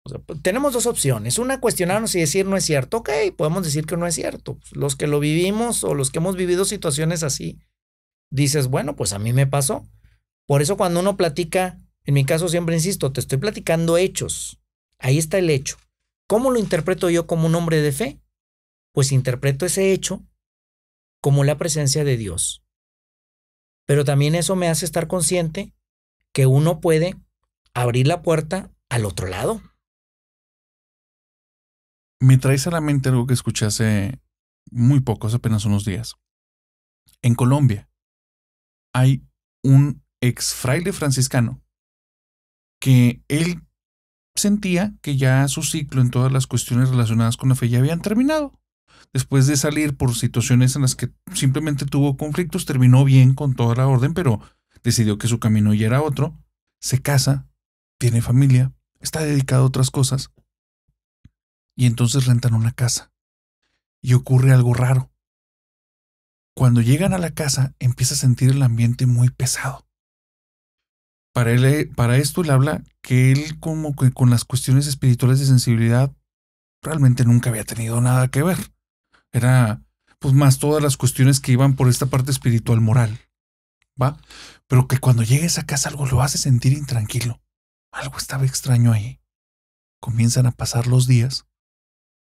o sea, tenemos dos opciones. Una, cuestionarnos y decir no es cierto. Ok, podemos decir que no es cierto. Los que lo vivimos o los que hemos vivido situaciones así, dices, bueno, pues a mí me pasó. Por eso cuando uno platica, en mi caso siempre insisto, te estoy platicando hechos. Ahí está el hecho. ¿Cómo lo interpreto yo como un hombre de fe? Pues interpreto ese hecho como la presencia de Dios. Pero también eso me hace estar consciente que uno puede abrir la puerta al otro lado. Me traes a la mente algo que escuché hace muy poco, hace apenas unos días. En Colombia hay un ex fraile franciscano que él sentía que ya su ciclo en todas las cuestiones relacionadas con la fe ya habían terminado. Después de salir por situaciones en las que simplemente tuvo conflictos, terminó bien con toda la orden, pero decidió que su camino ya era otro. Se casa, tiene familia, está dedicado a otras cosas. Y entonces rentan una casa. Y ocurre algo raro. Cuando llegan a la casa, empieza a sentir el ambiente muy pesado. Para esto él habla que él, como que con las cuestiones espirituales de sensibilidad, realmente nunca había tenido nada que ver. Era pues más todas las cuestiones que iban por esta parte espiritual moral, ¿va? Pero que cuando llega a esa casa algo lo hace sentir intranquilo. Algo estaba extraño ahí. Comienzan a pasar los días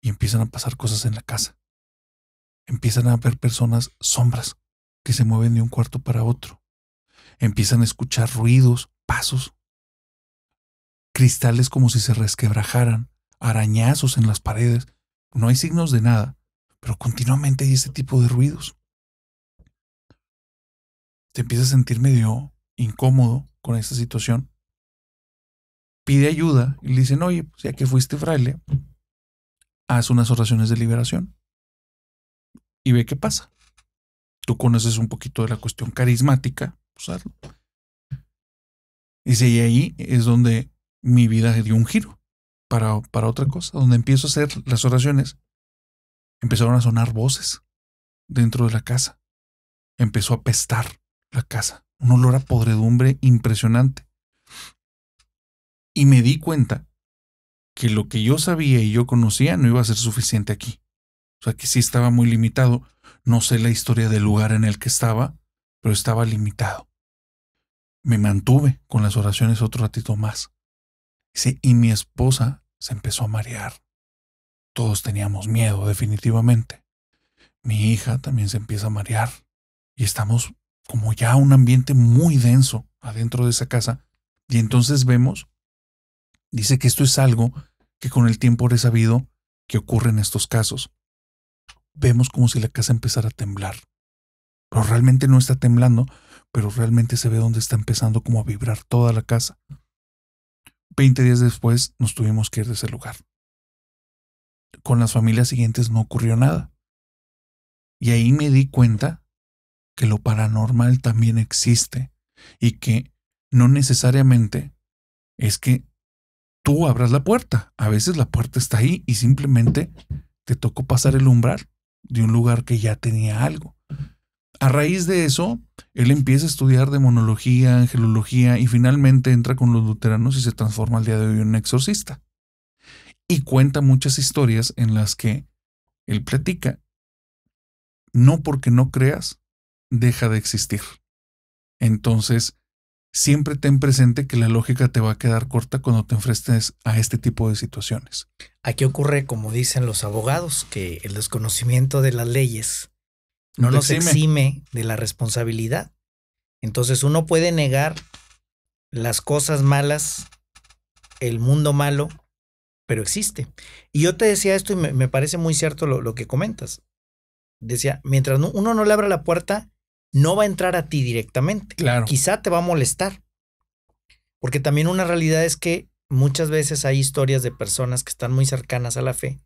y empiezan a pasar cosas en la casa. Empiezan a ver personas, sombras, que se mueven de un cuarto para otro. Empiezan a escuchar ruidos, pasos, cristales como si se resquebrajaran, arañazos en las paredes. No hay signos de nada, pero continuamente hay ese tipo de ruidos. Te empiezas a sentir medio incómodo con esta situación. Pide ayuda y le dicen, oye, pues ya que fuiste fraile, haz unas oraciones de liberación y ve qué pasa. Tú conoces un poquito de la cuestión carismática, pues hazlo. Dice, y ahí es donde mi vida dio un giro para otra cosa, donde empiezo a hacer las oraciones. Empezaron a sonar voces dentro de la casa. Empezó a apestar la casa, un olor a podredumbre impresionante. Y me di cuenta que lo que yo sabía y yo conocía no iba a ser suficiente aquí. O sea, que sí estaba muy limitado. No sé la historia del lugar en el que estaba, pero estaba limitado. Me mantuve con las oraciones otro ratito más. Dice, y mi esposa se empezó a marear. Todos teníamos miedo, definitivamente. Mi hija también se empieza a marear. Y estamos como ya un ambiente muy denso adentro de esa casa. Y entonces vemos, dice que esto es algo que con el tiempo he sabido que ocurre en estos casos. Vemos como si la casa empezara a temblar. Pero realmente no está temblando, pero realmente se ve donde está empezando como a vibrar toda la casa. 20 días después nos tuvimos que ir de ese lugar. con las familias siguientes no ocurrió nada. Y ahí me di cuenta que lo paranormal también existe y que no necesariamente es que tú abras la puerta. A veces la puerta está ahí y simplemente te tocó pasar el umbral de un lugar que ya tenía algo. A raíz de eso, él empieza a estudiar demonología, angelología y finalmente entra con los luteranos y se transforma al día de hoy en un exorcista. Y cuenta muchas historias en las que él platica. No porque no creas, deja de existir. Entonces, siempre ten presente que la lógica te va a quedar corta cuando te enfrentes a este tipo de situaciones. Aquí ocurre, como dicen los abogados, que el desconocimiento de las leyes no nos exime de la responsabilidad. Entonces uno puede negar las cosas malas, el mundo malo, pero existe. Y yo te decía esto y me parece muy cierto lo que comentas. Decía, mientras uno no le abra la puerta, no va a entrar a ti directamente. Claro. Quizá te va a molestar. Porque también una realidad es que muchas veces hay historias de personas que están muy cercanas a la fe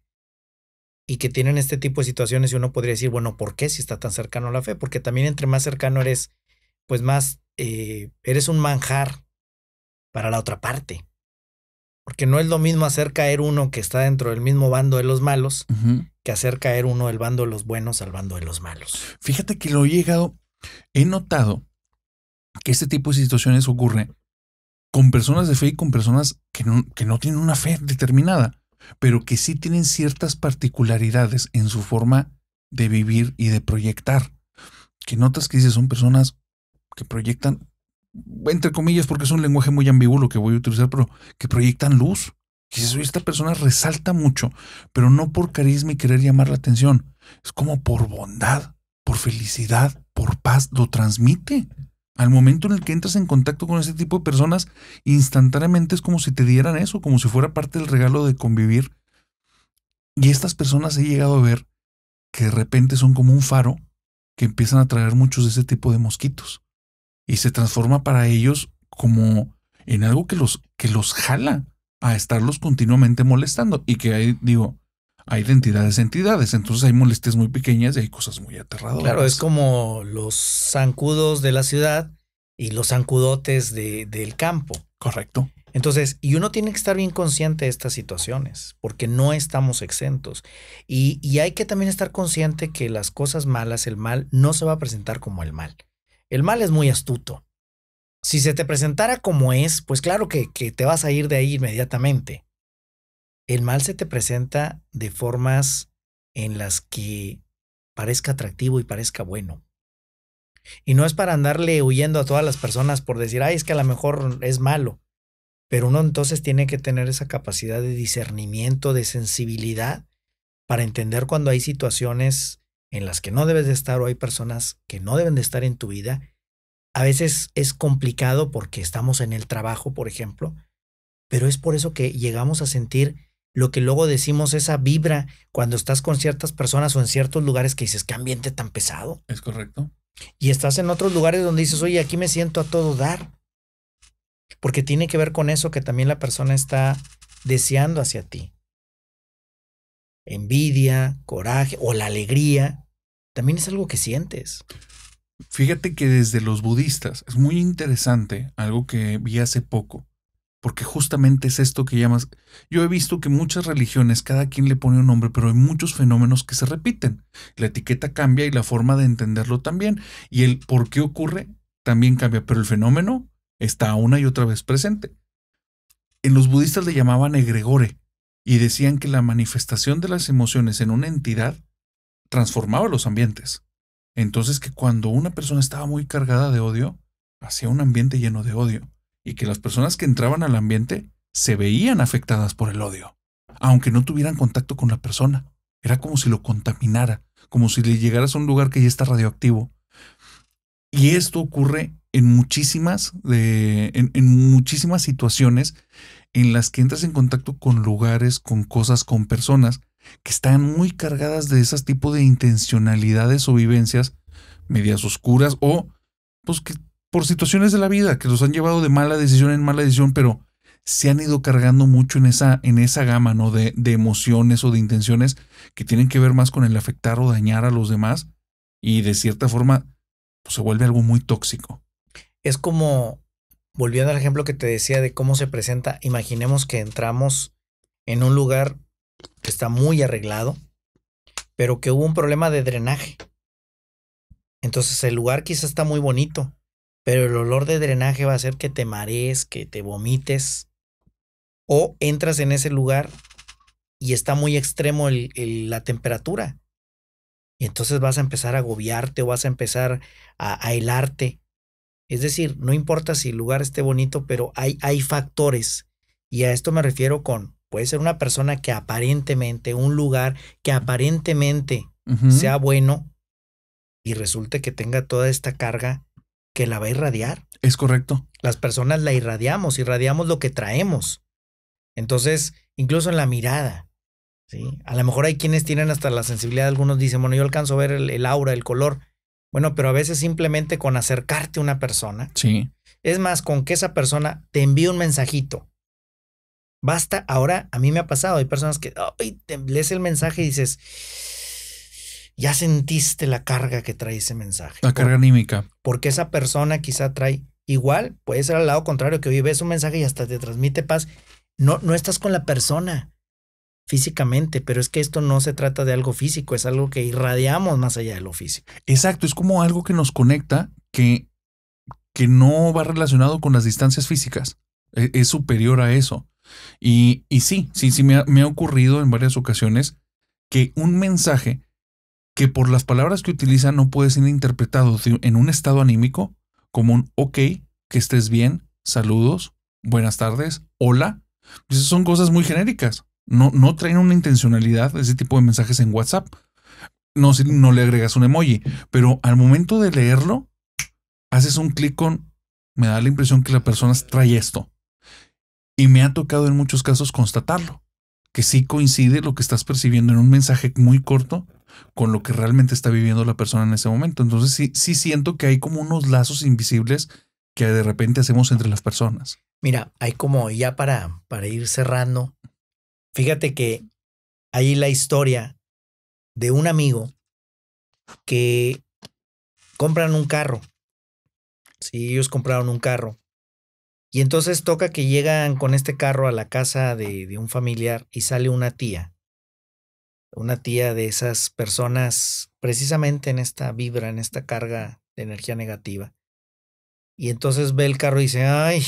y que tienen este tipo de situaciones y uno podría decir, bueno, ¿por qué si está tan cercano a la fe? Porque también entre más cercano eres, pues más, eres un manjar para la otra parte. Porque no es lo mismo hacer caer uno que está dentro del mismo bando de los malos que hacer caer uno del bando de los buenos al bando de los malos. Fíjate que he notado que este tipo de situaciones ocurre con personas de fe y con personas que no tienen una fe determinada, pero que sí tienen ciertas particularidades en su forma de vivir y de proyectar. Que notas que dices, son personas que proyectan, entre comillas, porque es un lenguaje muy ambiguo lo que voy a utilizar, pero que proyectan luz. Que dices, oye, esta persona resalta mucho, pero no por carisma y querer llamar la atención. Es como por bondad, por felicidad, por paz, lo transmite. Al momento en el que entras en contacto con ese tipo de personas, instantáneamente es como si te dieran eso, como si fuera parte del regalo de convivir. Y estas personas he llegado a ver que de repente son como un faro que empiezan a traer muchos de ese tipo de mosquitos. Y se transforma para ellos como en algo que los jala a estarlos continuamente molestando. Y que hay de entidades a entidades. Entonces hay molestias muy pequeñas y hay cosas muy aterradoras. Claro, es como los zancudos de la ciudad y los zancudotes del campo. Correcto. Entonces, y uno tiene que estar bien consciente de estas situaciones, porque no estamos exentos. Y hay que también estar consciente que las cosas malas, el mal, no se va a presentar como el mal. El mal es muy astuto. Si se te presentara como es, pues claro que te vas a ir de ahí inmediatamente. El mal se te presenta de formas en las que parezca atractivo y parezca bueno. Y no es para andarle huyendo a todas las personas por decir, ay, es que a lo mejor es malo. Pero uno entonces tiene que tener esa capacidad de discernimiento, de sensibilidad, para entender cuando hay situaciones en las que no debes de estar o hay personas que no deben de estar en tu vida. A veces es complicado porque estamos en el trabajo, por ejemplo, pero es por eso que llegamos a sentir lo que luego decimos, esa vibra cuando estás con ciertas personas o en ciertos lugares que dices, qué ambiente tan pesado. Es correcto. Y estás en otros lugares donde dices, oye, aquí me siento a todo dar. Porque tiene que ver con eso que también la persona está deseando hacia ti. Envidia, coraje o la alegría, también es algo que sientes. Fíjate que desde los budistas es muy interesante algo que vi hace poco, porque justamente es esto que llamas. Yo he visto que muchas religiones, cada quien le pone un nombre, pero hay muchos fenómenos que se repiten. La etiqueta cambia y la forma de entenderlo también. Y el por qué ocurre también cambia, pero el fenómeno está una y otra vez presente. En los budistas le llamaban egregore y decían que la manifestación de las emociones en una entidad transformaba los ambientes. Entonces que cuando una persona estaba muy cargada de odio, hacía un ambiente lleno de odio y que las personas que entraban al ambiente se veían afectadas por el odio, aunque no tuvieran contacto con la persona. Era como si lo contaminara, como si le llegaras a un lugar que ya está radioactivo. Y esto ocurre en muchísimas situaciones en las que entras en contacto con lugares, con cosas, con personas que están muy cargadas de ese tipo de intencionalidades o vivencias medias oscuras o pues que por situaciones de la vida que los han llevado de mala decisión en mala decisión, pero se han ido cargando mucho en esa gama, ¿no? De emociones o de intenciones que tienen que ver más con el afectar o dañar a los demás y de cierta forma pues, se vuelve algo muy tóxico. Es como, volviendo al ejemplo que te decía de cómo se presenta, imaginemos que entramos en un lugar que está muy arreglado, pero que hubo un problema de drenaje. Entonces el lugar quizás está muy bonito, pero el olor de drenaje va a hacer que te marees, que te vomites, o entras en ese lugar y está muy extremo la temperatura. Y entonces vas a empezar a agobiarte o vas a empezar a helarte. Es decir, no importa si el lugar esté bonito, pero hay factores. Y a esto me refiero puede ser una persona que aparentemente, un lugar que aparentemente sea bueno y resulte que tenga toda esta carga que la va a irradiar. Es correcto. Las personas la irradiamos lo que traemos. Entonces, incluso en la mirada, ¿sí? A lo mejor hay quienes tienen hasta la sensibilidad, algunos dicen, bueno, yo alcanzo a ver el aura, el color. Bueno, pero a veces simplemente con acercarte a una persona. Sí. Es más, con que esa persona te envíe un mensajito. Basta, ahora a mí me ha pasado, hay personas que te lees el mensaje y dices, ya sentiste la carga que trae ese mensaje. La carga anímica. Porque esa persona quizá trae, igual, puede ser al lado contrario, que hoy ves un mensaje y hasta te transmite paz. No estás con la persona físicamente, pero es que esto no se trata de algo físico, es algo que irradiamos más allá de lo físico. Exacto, es como algo que nos conecta que no va relacionado con las distancias físicas. Es superior a eso. Y sí, me ha ocurrido en varias ocasiones que un mensaje que por las palabras que utiliza no puede ser interpretado en un estado anímico como un ok, que estés bien, saludos, buenas tardes, hola. Esas son cosas muy genéricas. No traen una intencionalidad ese tipo de mensajes en WhatsApp. No le agregas un emoji, pero al momento de leerlo, haces un clic me da la impresión que la persona trae esto. Y me ha tocado en muchos casos constatarlo, que sí coincide lo que estás percibiendo en un mensaje muy corto con lo que realmente está viviendo la persona en ese momento. Entonces sí siento que hay como unos lazos invisibles que de repente hacemos entre las personas. Mira, hay como ya para ir cerrando, fíjate que hay la historia de un amigo que compran un carro. Sí, ellos compraron un carro. Y entonces toca que llegan con este carro a la casa de un familiar y sale una tía de esas personas precisamente en esta vibra, en esta carga de energía negativa. Y entonces ve el carro y dice, ay,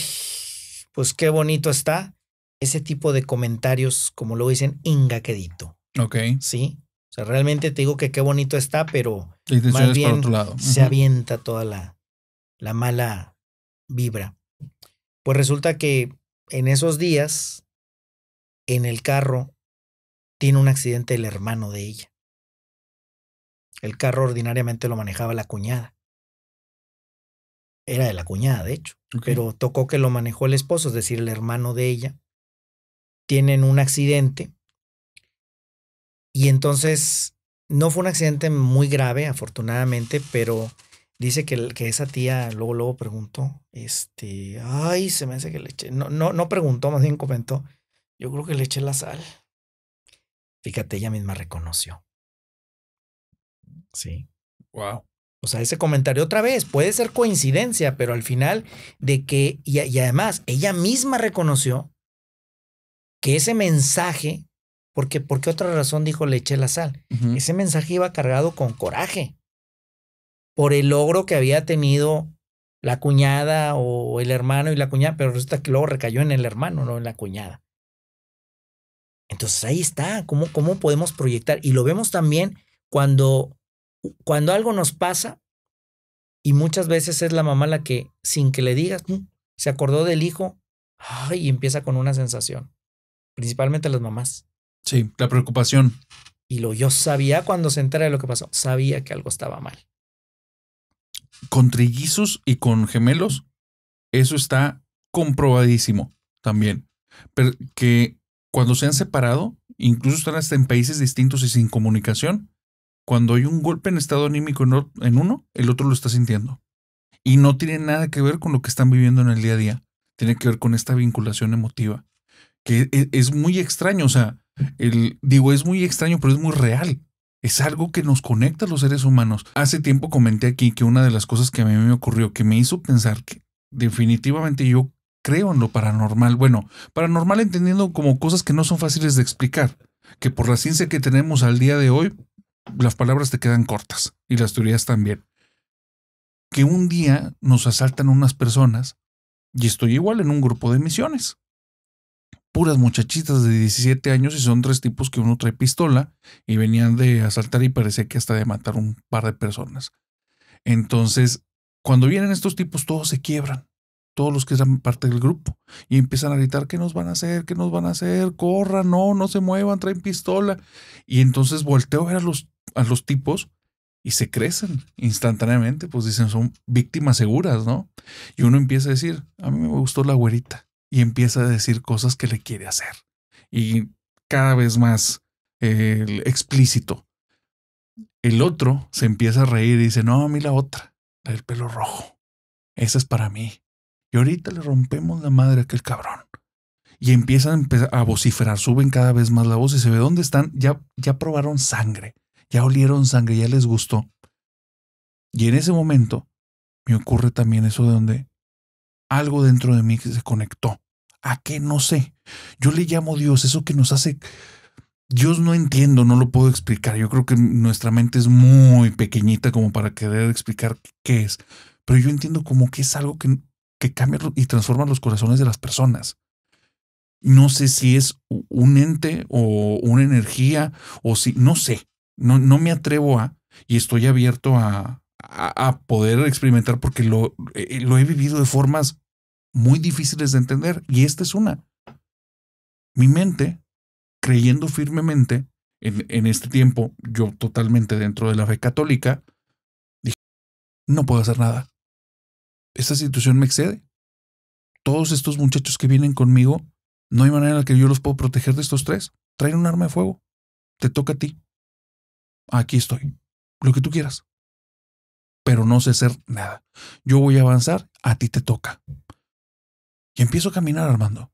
pues qué bonito está. Ese tipo de comentarios, como lo dicen, ingaquedito. Ok. Sí. O sea, realmente te digo que qué bonito está, pero más bien para otro lado. Se avienta toda la mala vibra. Pues resulta que en esos días, en el carro, tiene un accidente el hermano de ella. El carro ordinariamente lo manejaba la cuñada. Era de la cuñada, de hecho. Okay. Pero tocó que lo manejó el esposo, es decir, el hermano de ella. Tienen un accidente. Y entonces, no fue un accidente muy grave, afortunadamente, pero dice que esa tía luego preguntó, ay, se me hace que le eché, no preguntó, más bien comentó, yo creo que le eché la sal. Fíjate, ella misma reconoció. Sí. Wow. O sea, ese comentario otra vez puede ser coincidencia, pero al final de que, y además, ella misma reconoció que ese mensaje, porque otra razón dijo le eché la sal, ese mensaje iba cargado con coraje por el logro que había tenido la cuñada o el hermano y la cuñada, pero resulta que luego recayó en el hermano, no en la cuñada. Entonces ahí está, cómo podemos proyectar. Y lo vemos también cuando algo nos pasa y muchas veces es la mamá la que, sin que le digas, se acordó del hijo, y empieza con una sensación. Principalmente las mamás. Sí, la preocupación. Y yo sabía cuando se entera de lo que pasó, sabía que algo estaba mal. Con trillizos y con gemelos, eso está comprobadísimo también. Pero que cuando se han separado, incluso están hasta en países distintos y sin comunicación, cuando hay un golpe en estado anímico en uno, el otro lo está sintiendo. Y no tiene nada que ver con lo que están viviendo en el día a día. tiene que ver con esta vinculación emotiva, que es muy extraño, o sea, es muy extraño, pero es muy real. Es algo que nos conecta a los seres humanos. Hace tiempo comenté aquí que una de las cosas que a mí me ocurrió, que me hizo pensar que definitivamente yo creo en lo paranormal. Bueno, paranormal entendiendo como cosas que no son fáciles de explicar, que por la ciencia que tenemos al día de hoy, las palabras te quedan cortas y las teorías también. Que un día nos asaltan unas personas y estoy igual en un grupo de misiones. Puras muchachitas de 17 años y son 3 tipos que uno trae pistola y venían de asaltar y parecía que hasta de matar un par de personas. Entonces, cuando vienen estos tipos, todos se quiebran, todos los que eran parte del grupo, y empiezan a gritar: ¿qué nos van a hacer? ¿Qué nos van a hacer? Corran, no se muevan, traen pistola. Y entonces volteo a ver a los tipos y se crecen instantáneamente, pues dicen, son víctimas seguras, ¿no? Y uno empieza a decir: a mí me gustó la güerita. Y empieza a decir cosas que le quiere hacer. Y cada vez más explícito. El otro se empieza a reír y dice: no, a mí la otra, la del pelo rojo. Esa es para mí. Y ahorita le rompemos la madre a aquel cabrón. Y empiezan a vociferar, suben cada vez más la voz y se ve dónde están. Ya probaron sangre, ya olieron sangre, ya les gustó. Y en ese momento me ocurre también eso de donde algo dentro de mí que se conectó. ¿A qué? No sé. Yo le llamo Dios, eso que nos hace... Dios no entiendo, no lo puedo explicar. Yo creo que nuestra mente es muy pequeñita como para querer explicar qué es. Pero yo entiendo como que es algo que cambia y transforma los corazones de las personas. No sé si es un ente o una energía o si... No sé. No me atrevo a... Y estoy abierto a poder experimentar porque lo he vivido de formas muy difíciles de entender. Y esta es una. Mi mente, creyendo firmemente en este tiempo, yo totalmente dentro de la fe católica, dije: no puedo hacer nada. Esta situación me excede. Todos estos muchachos que vienen conmigo, no hay manera en la que yo los puedo proteger de estos 3. Traen un arma de fuego. Te toca a ti. Aquí estoy. Lo que tú quieras. Pero no sé hacer nada. Yo voy a avanzar, a ti te toca. Y empiezo a caminar, Armando.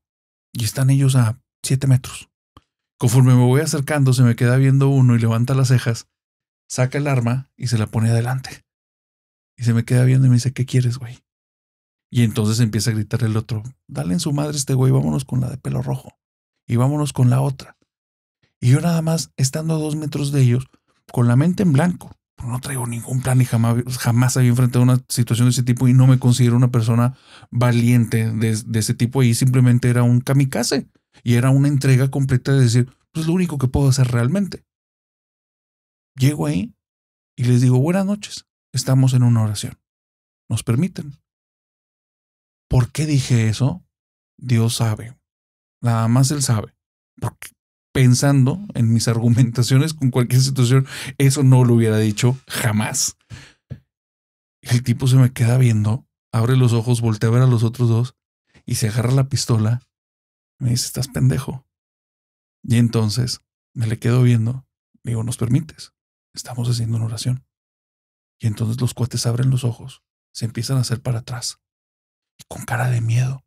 Y están ellos a 7 metros. Conforme me voy acercando, se me queda viendo uno y levanta las cejas, saca el arma y se la pone adelante. Y se me queda viendo y me dice: ¿qué quieres, güey? Y entonces empieza a gritar el otro: dale en su madre este güey, vámonos con la de pelo rojo. Y vámonos con la otra. Y yo nada más, estando a 2 metros de ellos, con la mente en blanco. No traigo ningún plan y jamás había enfrentado una situación de ese tipo y no me considero una persona valiente de ese tipo. Y simplemente era un kamikaze. Y era una entrega completa de decir: pues lo único que puedo hacer realmente. Llego ahí y les digo: buenas noches, estamos en una oración. ¿Nos permiten? ¿Por qué dije eso? Dios sabe. Nada más Él sabe. Porque pensando en mis argumentaciones con cualquier situación, eso no lo hubiera dicho jamás. El tipo se me queda viendo, abre los ojos, voltea a ver a los otros 2 y se agarra la pistola. Me dice: estás pendejo. Y entonces me le quedo viendo. Digo: ¿nos permites? Estamos haciendo una oración. Y entonces los cuates abren los ojos, se empiezan a hacer para atrás y con cara de miedo.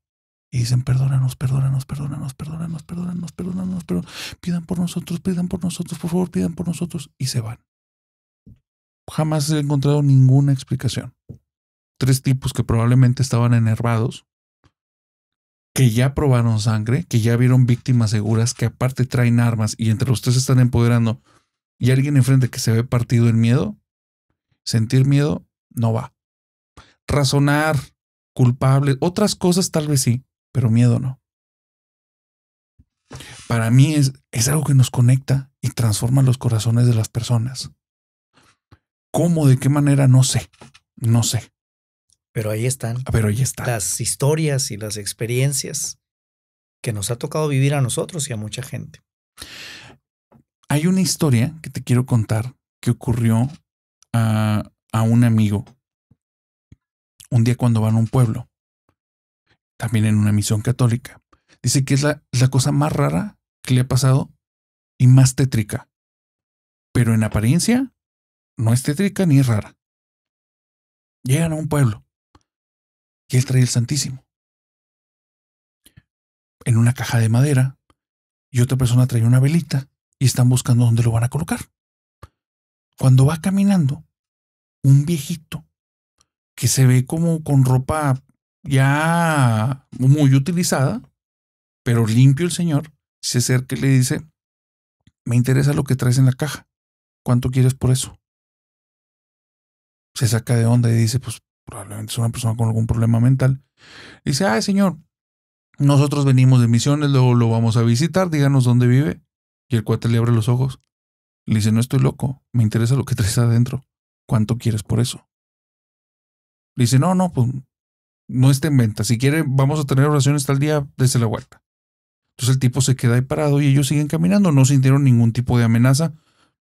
Y dicen: perdónanos, perdónanos, perdónanos, perdónanos, perdónanos, perdónanos, pidan por nosotros, por favor, pidan por nosotros. Y se van. Jamás he encontrado ninguna explicación. 3 tipos que probablemente estaban enervados, que ya probaron sangre, que ya vieron víctimas seguras, que aparte traen armas y entre los 3 están empoderando, y alguien enfrente que se ve partido en miedo. Sentir miedo no va. Razonar, culpable, otras cosas tal vez sí, pero miedo no. Para mí es algo que nos conecta y transforma los corazones de las personas. ¿Cómo? ¿De qué manera? No sé. No sé. Pero ahí están. Pero ahí está. Las historias y las experiencias que nos ha tocado vivir a nosotros y a mucha gente. Hay una historia que te quiero contar que ocurrió a un amigo un día cuando van a un pueblo, también en una misión católica. Dice que es la cosa más rara que le ha pasado y más tétrica. Pero en apariencia no es tétrica ni es rara. Llegan a un pueblo y él trae el Santísimo. en una caja de madera y otra persona trae una velita y están buscando dónde lo van a colocar. Cuando va caminando, un viejito que se ve como con ropa ya muy utilizada, pero limpio el señor, se acerca y le dice, me interesa lo que traes en la caja. ¿Cuánto quieres por eso? Se saca de onda y dice, pues probablemente es una persona con algún problema mental. Dice, ay señor, nosotros venimos de misiones, luego lo vamos a visitar, díganos dónde vive. Y el cuate le abre los ojos. Le dice, no estoy loco, me interesa lo que traes adentro. ¿Cuánto quieres por eso? Le dice, no, pues no esté en venta. Si quiere, vamos a tener oraciones tal día, desde la vuelta. Entonces el tipo se queda ahí parado y ellos siguen caminando. No sintieron ningún tipo de amenaza,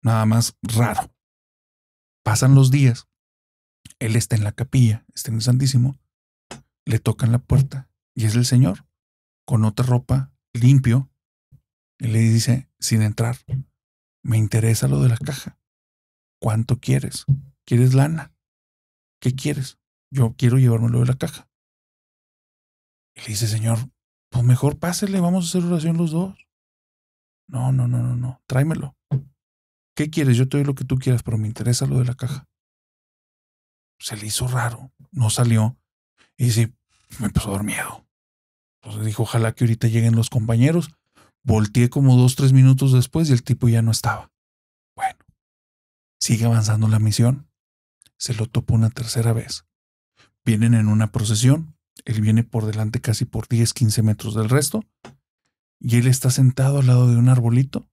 nada más raro. Pasan los días. Él está en la capilla, está en el Santísimo. Le tocan la puerta y es el señor con otra ropa, limpio. Y le dice, sin entrar, me interesa lo de la caja. ¿Cuánto quieres? ¿Quieres lana? ¿Qué quieres? Yo quiero llevármelo de la caja. Y le dice, señor, pues mejor pásele, vamos a hacer oración los dos. No, tráemelo. ¿Qué quieres? Yo te doy lo que tú quieras, pero me interesa lo de la caja. Se le hizo raro, no salió. Y dice, me empezó a dar miedo. Entonces dijo, ojalá que ahorita lleguen los compañeros. Volteé como 2-3 minutos después y el tipo ya no estaba. Bueno, sigue avanzando la misión. Se lo topa una tercera vez. Vienen en una procesión. Él viene por delante casi por 10-15 metros del resto. Y él está sentado al lado de un arbolito.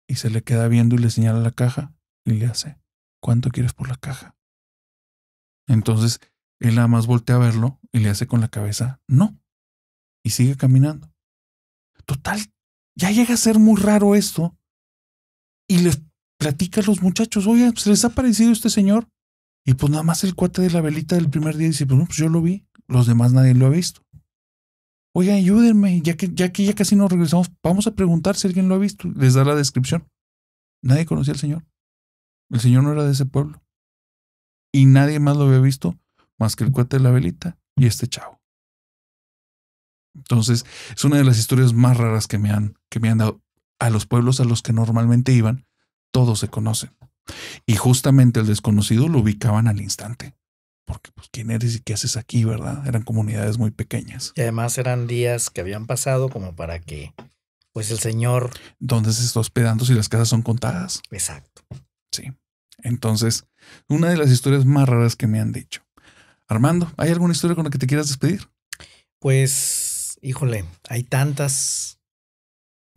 Y se le queda viendo y le señala la caja. Y le hace, ¿cuánto quieres por la caja? Entonces, él nada más voltea a verlo y le hace con la cabeza, no. Y sigue caminando. Total, ya llega a ser muy raro esto. Y les platica a los muchachos, oye, ¿se les ha parecido este señor? Y pues nada más el cuate de la velita del primer día dice, pues no, pues yo lo vi. Los demás nadie lo ha visto. Oye, ayúdenme, ya que ya casi nos regresamos, vamos a preguntar si alguien lo ha visto. Les da la descripción. Nadie conocía al señor. El señor no era de ese pueblo. Y nadie más lo había visto más que el cuate de la velita y este chavo. Entonces, es una de las historias más raras que me han dado. A los pueblos a los que normalmente iban, todos se conocen. Y justamente el desconocido lo ubicaban al instante. Porque, pues, ¿quién eres y qué haces aquí, verdad? Eran comunidades muy pequeñas. Y además eran días que habían pasado como para que, pues, el señor... ¿Dónde se está hospedando si las casas son contadas? Exacto. Sí. Entonces, una de las historias más raras que me han dicho. Armando, ¿hay alguna historia con la que te quieras despedir? Pues, híjole, hay tantas.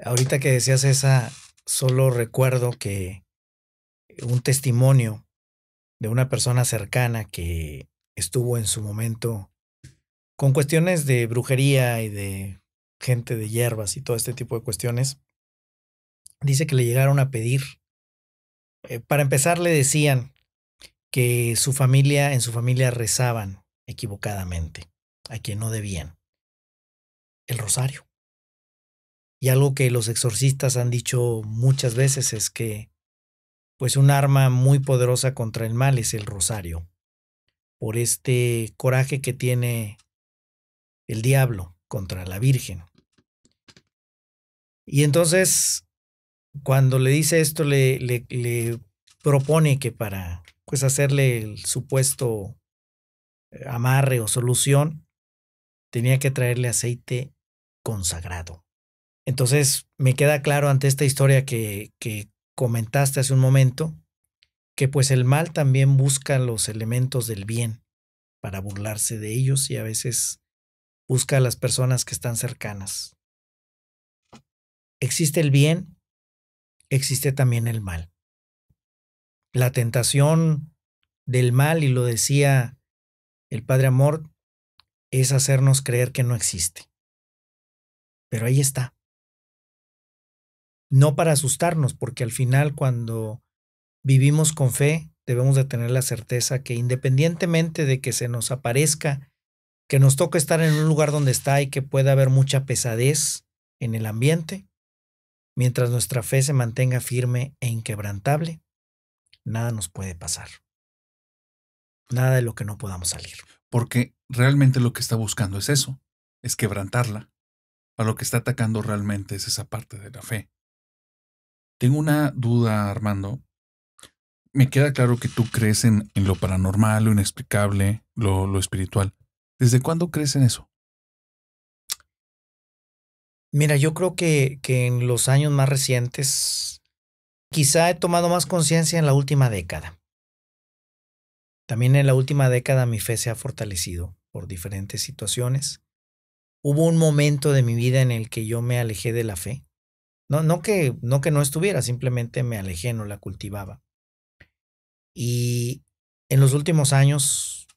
Ahorita que decías esa, solo recuerdo que un testimonio de una persona cercana que estuvo en su momento con cuestiones de brujería y de gente de hierbas y todo este tipo de cuestiones, dice que le llegaron a pedir. Para empezar, le decían que en su familia rezaban equivocadamente, a quien no debían, el rosario. Y algo que los exorcistas han dicho muchas veces es que, pues, un arma muy poderosa contra el mal es el rosario, por este coraje que tiene el diablo contra la Virgen. Y entonces, cuando le dice esto, le propone que para, pues, hacerle el supuesto amarre o solución, tenía que traerle aceite consagrado. Entonces, me queda claro ante esta historia que comentaste hace un momento, que pues el mal también busca los elementos del bien para burlarse de ellos y a veces busca a las personas que están cercanas. Existe el bien, existe también el mal. La tentación del mal, y lo decía el Padre Amor, es hacernos creer que no existe. Pero ahí está. No para asustarnos, porque al final cuando vivimos con fe, debemos de tener la certeza que independientemente de que se nos aparezca, que nos toque estar en un lugar donde está y que pueda haber mucha pesadez en el ambiente, mientras nuestra fe se mantenga firme e inquebrantable, nada nos puede pasar. Nada de lo que no podamos salir. Porque realmente lo que está buscando es eso, es quebrantarla. a lo que está atacando realmente es esa parte de la fe. Tengo una duda, Armando. Me queda claro que tú crees en lo paranormal, lo inexplicable, lo espiritual. ¿Desde cuándo crees en eso? Mira, yo creo que en los años más recientes, quizá he tomado más conciencia en la última década. También en la última década mi fe se ha fortalecido por diferentes situaciones. Hubo un momento de mi vida en el que yo me alejé de la fe. No que no estuviera, simplemente me alejé, no la cultivaba. Y en los últimos años,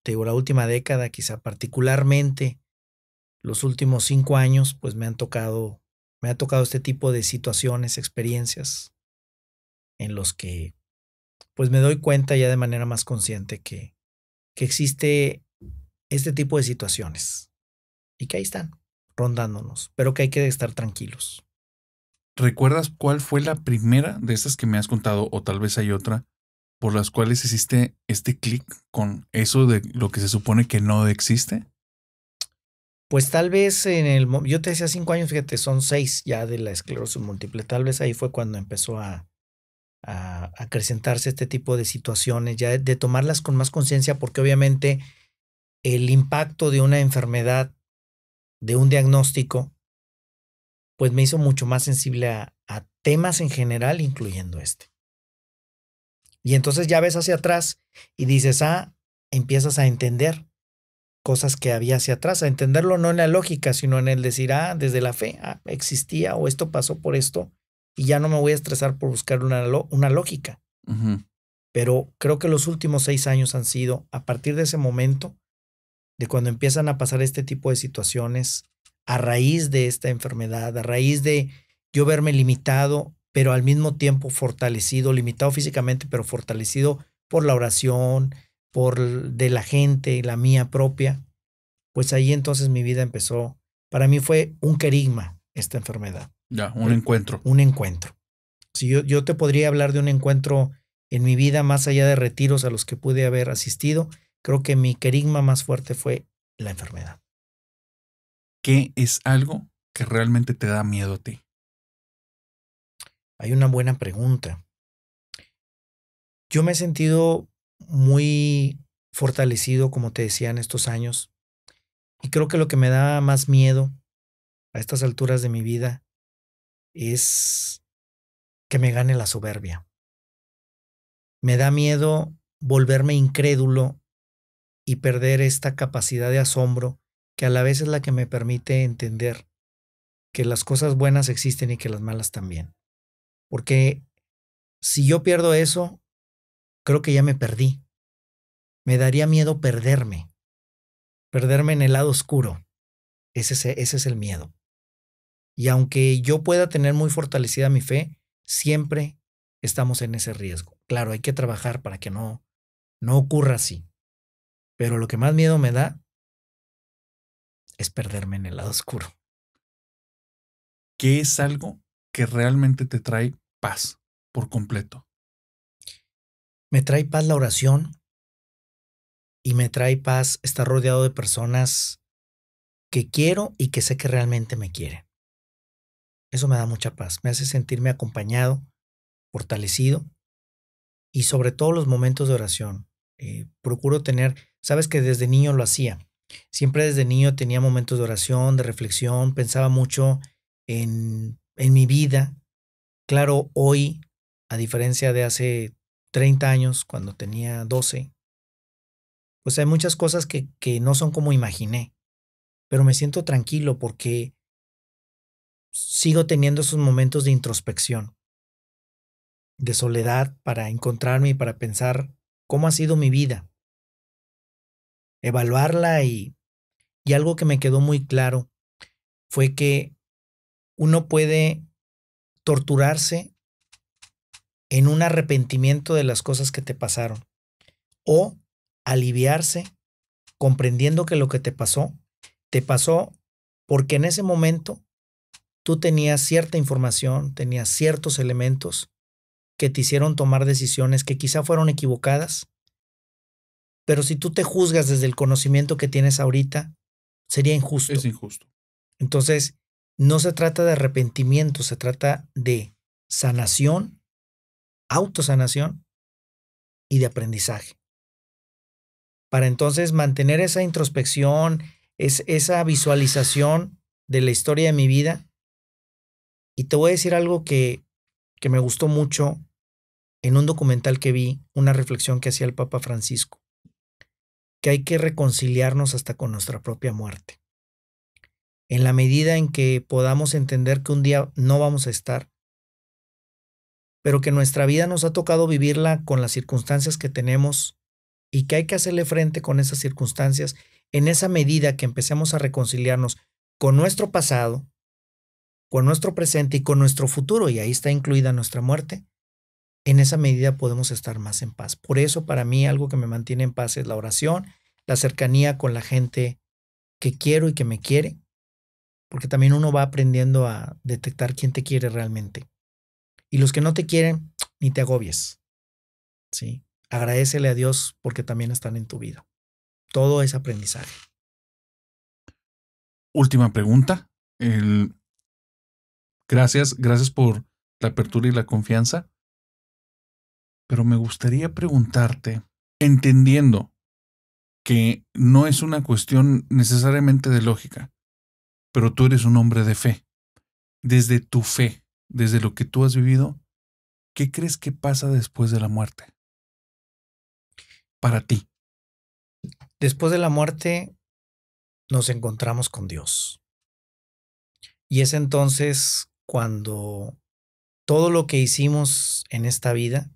te digo, la última década, quizá particularmente los últimos 5 años, pues me ha tocado este tipo de situaciones, experiencias en los que pues me doy cuenta ya de manera más consciente que existe este tipo de situaciones y que ahí están, rondándonos, pero que hay que estar tranquilos. ¿Recuerdas cuál fue la primera de estas que me has contado, o tal vez hay otra, por las cuales hiciste este clic con eso de lo que se supone que no existe? Pues tal vez yo te decía 5 años, fíjate, son 6 ya de la esclerosis múltiple, tal vez ahí fue cuando empezó a acrecentarse este tipo de situaciones, ya de tomarlas con más conciencia, porque obviamente el impacto de una enfermedad, de un diagnóstico, pues me hizo mucho más sensible a temas en general, incluyendo este. Y entonces ya ves hacia atrás y dices, empiezas a entender cosas que había hacia atrás, a entenderlo no en la lógica, sino en el decir, desde la fe, existía o esto pasó por esto y ya no me voy a estresar por buscar una lógica. Uh-huh. Pero creo que los últimos 6 años han sido, a partir de ese momento, de cuando empiezan a pasar este tipo de situaciones, a raíz de esta enfermedad, a raíz de yo verme limitado, pero al mismo tiempo fortalecido, limitado físicamente, pero fortalecido por la oración, de la gente, la mía propia, pues ahí entonces mi vida empezó. Para mí fue un querigma esta enfermedad. Ya, un encuentro. Un encuentro. Si yo te podría hablar de un encuentro en mi vida, más allá de retiros a los que pude haber asistido, creo que mi querigma más fuerte fue la enfermedad. ¿Qué es algo que realmente te da miedo a ti? Hay una buena pregunta. Yo me he sentido muy fortalecido, como te decía, en estos años, y creo que lo que me da más miedo a estas alturas de mi vida es que me gane la soberbia. Me da miedo volverme incrédulo y perder esta capacidad de asombro que a la vez es la que me permite entender que las cosas buenas existen y que las malas también. Porque si yo pierdo eso, creo que ya me perdí. Me daría miedo perderme en el lado oscuro. Ese es el miedo. Y aunque yo pueda tener muy fortalecida mi fe, siempre estamos en ese riesgo. Claro, hay que trabajar para que no ocurra así. Pero lo que más miedo me da es perderme en el lado oscuro. ¿Qué es algo que realmente te trae paz por completo? Me trae paz la oración y me trae paz estar rodeado de personas que quiero y que sé que realmente me quieren. Eso me da mucha paz, me hace sentirme acompañado, fortalecido y sobre todo los momentos de oración. Procuro tener, sabes que desde niño lo hacía. Siempre desde niño tenía momentos de oración, de reflexión, pensaba mucho en mi vida. Claro, hoy, a diferencia de hace 30 años, cuando tenía 12, pues hay muchas cosas que no son como imaginé, pero me siento tranquilo porque sigo teniendo esos momentos de introspección, de soledad para encontrarme y para pensar cómo ha sido mi vida, evaluarla y algo que me quedó muy claro fue que uno puede torturarse en un arrepentimiento de las cosas que te pasaron o aliviarse comprendiendo que lo que te pasó porque en ese momento tú tenías cierta información, tenías ciertos elementos que te hicieron tomar decisiones que quizá fueron equivocadas, pero si tú te juzgas desde el conocimiento que tienes ahorita, sería injusto. Es injusto. Entonces, no se trata de arrepentimiento, se trata de sanación, autosanación y de aprendizaje. Para entonces mantener esa introspección, esa visualización de la historia de mi vida. Y te voy a decir algo que me gustó mucho en un documental que vi, una reflexión que hacía el Papa Francisco, que hay que reconciliarnos hasta con nuestra propia muerte. En la medida en que podamos entender que un día no vamos a estar, pero que nuestra vida nos ha tocado vivirla con las circunstancias que tenemos y que hay que hacerle frente con esas circunstancias, en esa medida que empecemos a reconciliarnos con nuestro pasado, con nuestro presente y con nuestro futuro, y ahí está incluida nuestra muerte, en esa medida podemos estar más en paz. Por eso, para mí, algo que me mantiene en paz es la oración, la cercanía con la gente que quiero y que me quiere, porque también uno va aprendiendo a detectar quién te quiere realmente. Y los que no te quieren, ni te agobies. ¿Sí? Agradécele a Dios porque también están en tu vida. Todo es aprendizaje. Última pregunta. Gracias por la apertura y la confianza. Pero me gustaría preguntarte, entendiendo que no es una cuestión necesariamente de lógica, pero tú eres un hombre de fe. Desde tu fe, desde lo que tú has vivido, ¿qué crees que pasa después de la muerte? Para ti. Después de la muerte nos encontramos con Dios. Y es entonces cuando todo lo que hicimos en esta vida,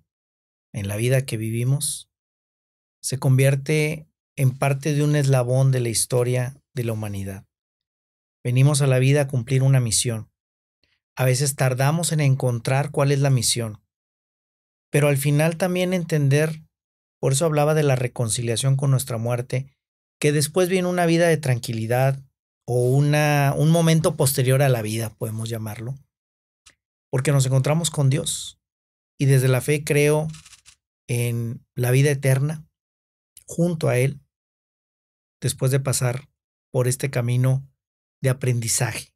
en la vida que vivimos, se convierte en parte de un eslabón de la historia de la humanidad. Venimos a la vida a cumplir una misión. A veces tardamos en encontrar cuál es la misión, pero al final también entender, por eso hablaba de la reconciliación con nuestra muerte, que después viene una vida de tranquilidad o un momento posterior a la vida, podemos llamarlo, porque nos encontramos con Dios y desde la fe creo en la vida eterna junto a Él después de pasar por este camino de aprendizaje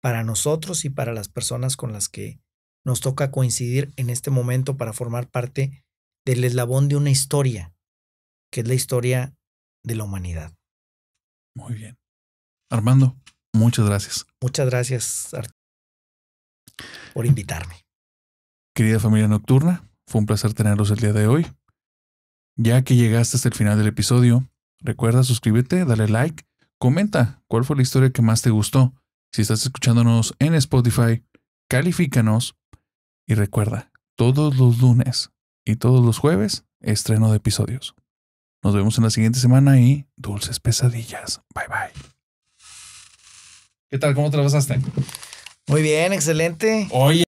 para nosotros y para las personas con las que nos toca coincidir en este momento para formar parte del eslabón de una historia, que es la historia de la humanidad. Muy bien. Armando, muchas gracias. Muchas gracias, Arturo, por invitarme. Querida familia nocturna, fue un placer tenerlos el día de hoy. Ya que llegaste hasta el final del episodio, recuerda suscríbete, dale like, comenta cuál fue la historia que más te gustó. Si estás escuchándonos en Spotify, califícanos y recuerda, todos los lunes y todos los jueves, estreno de episodios. Nos vemos en la siguiente semana y dulces pesadillas. Bye bye. ¿Qué tal? ¿Cómo te la pasaste? Muy bien, excelente. Oye.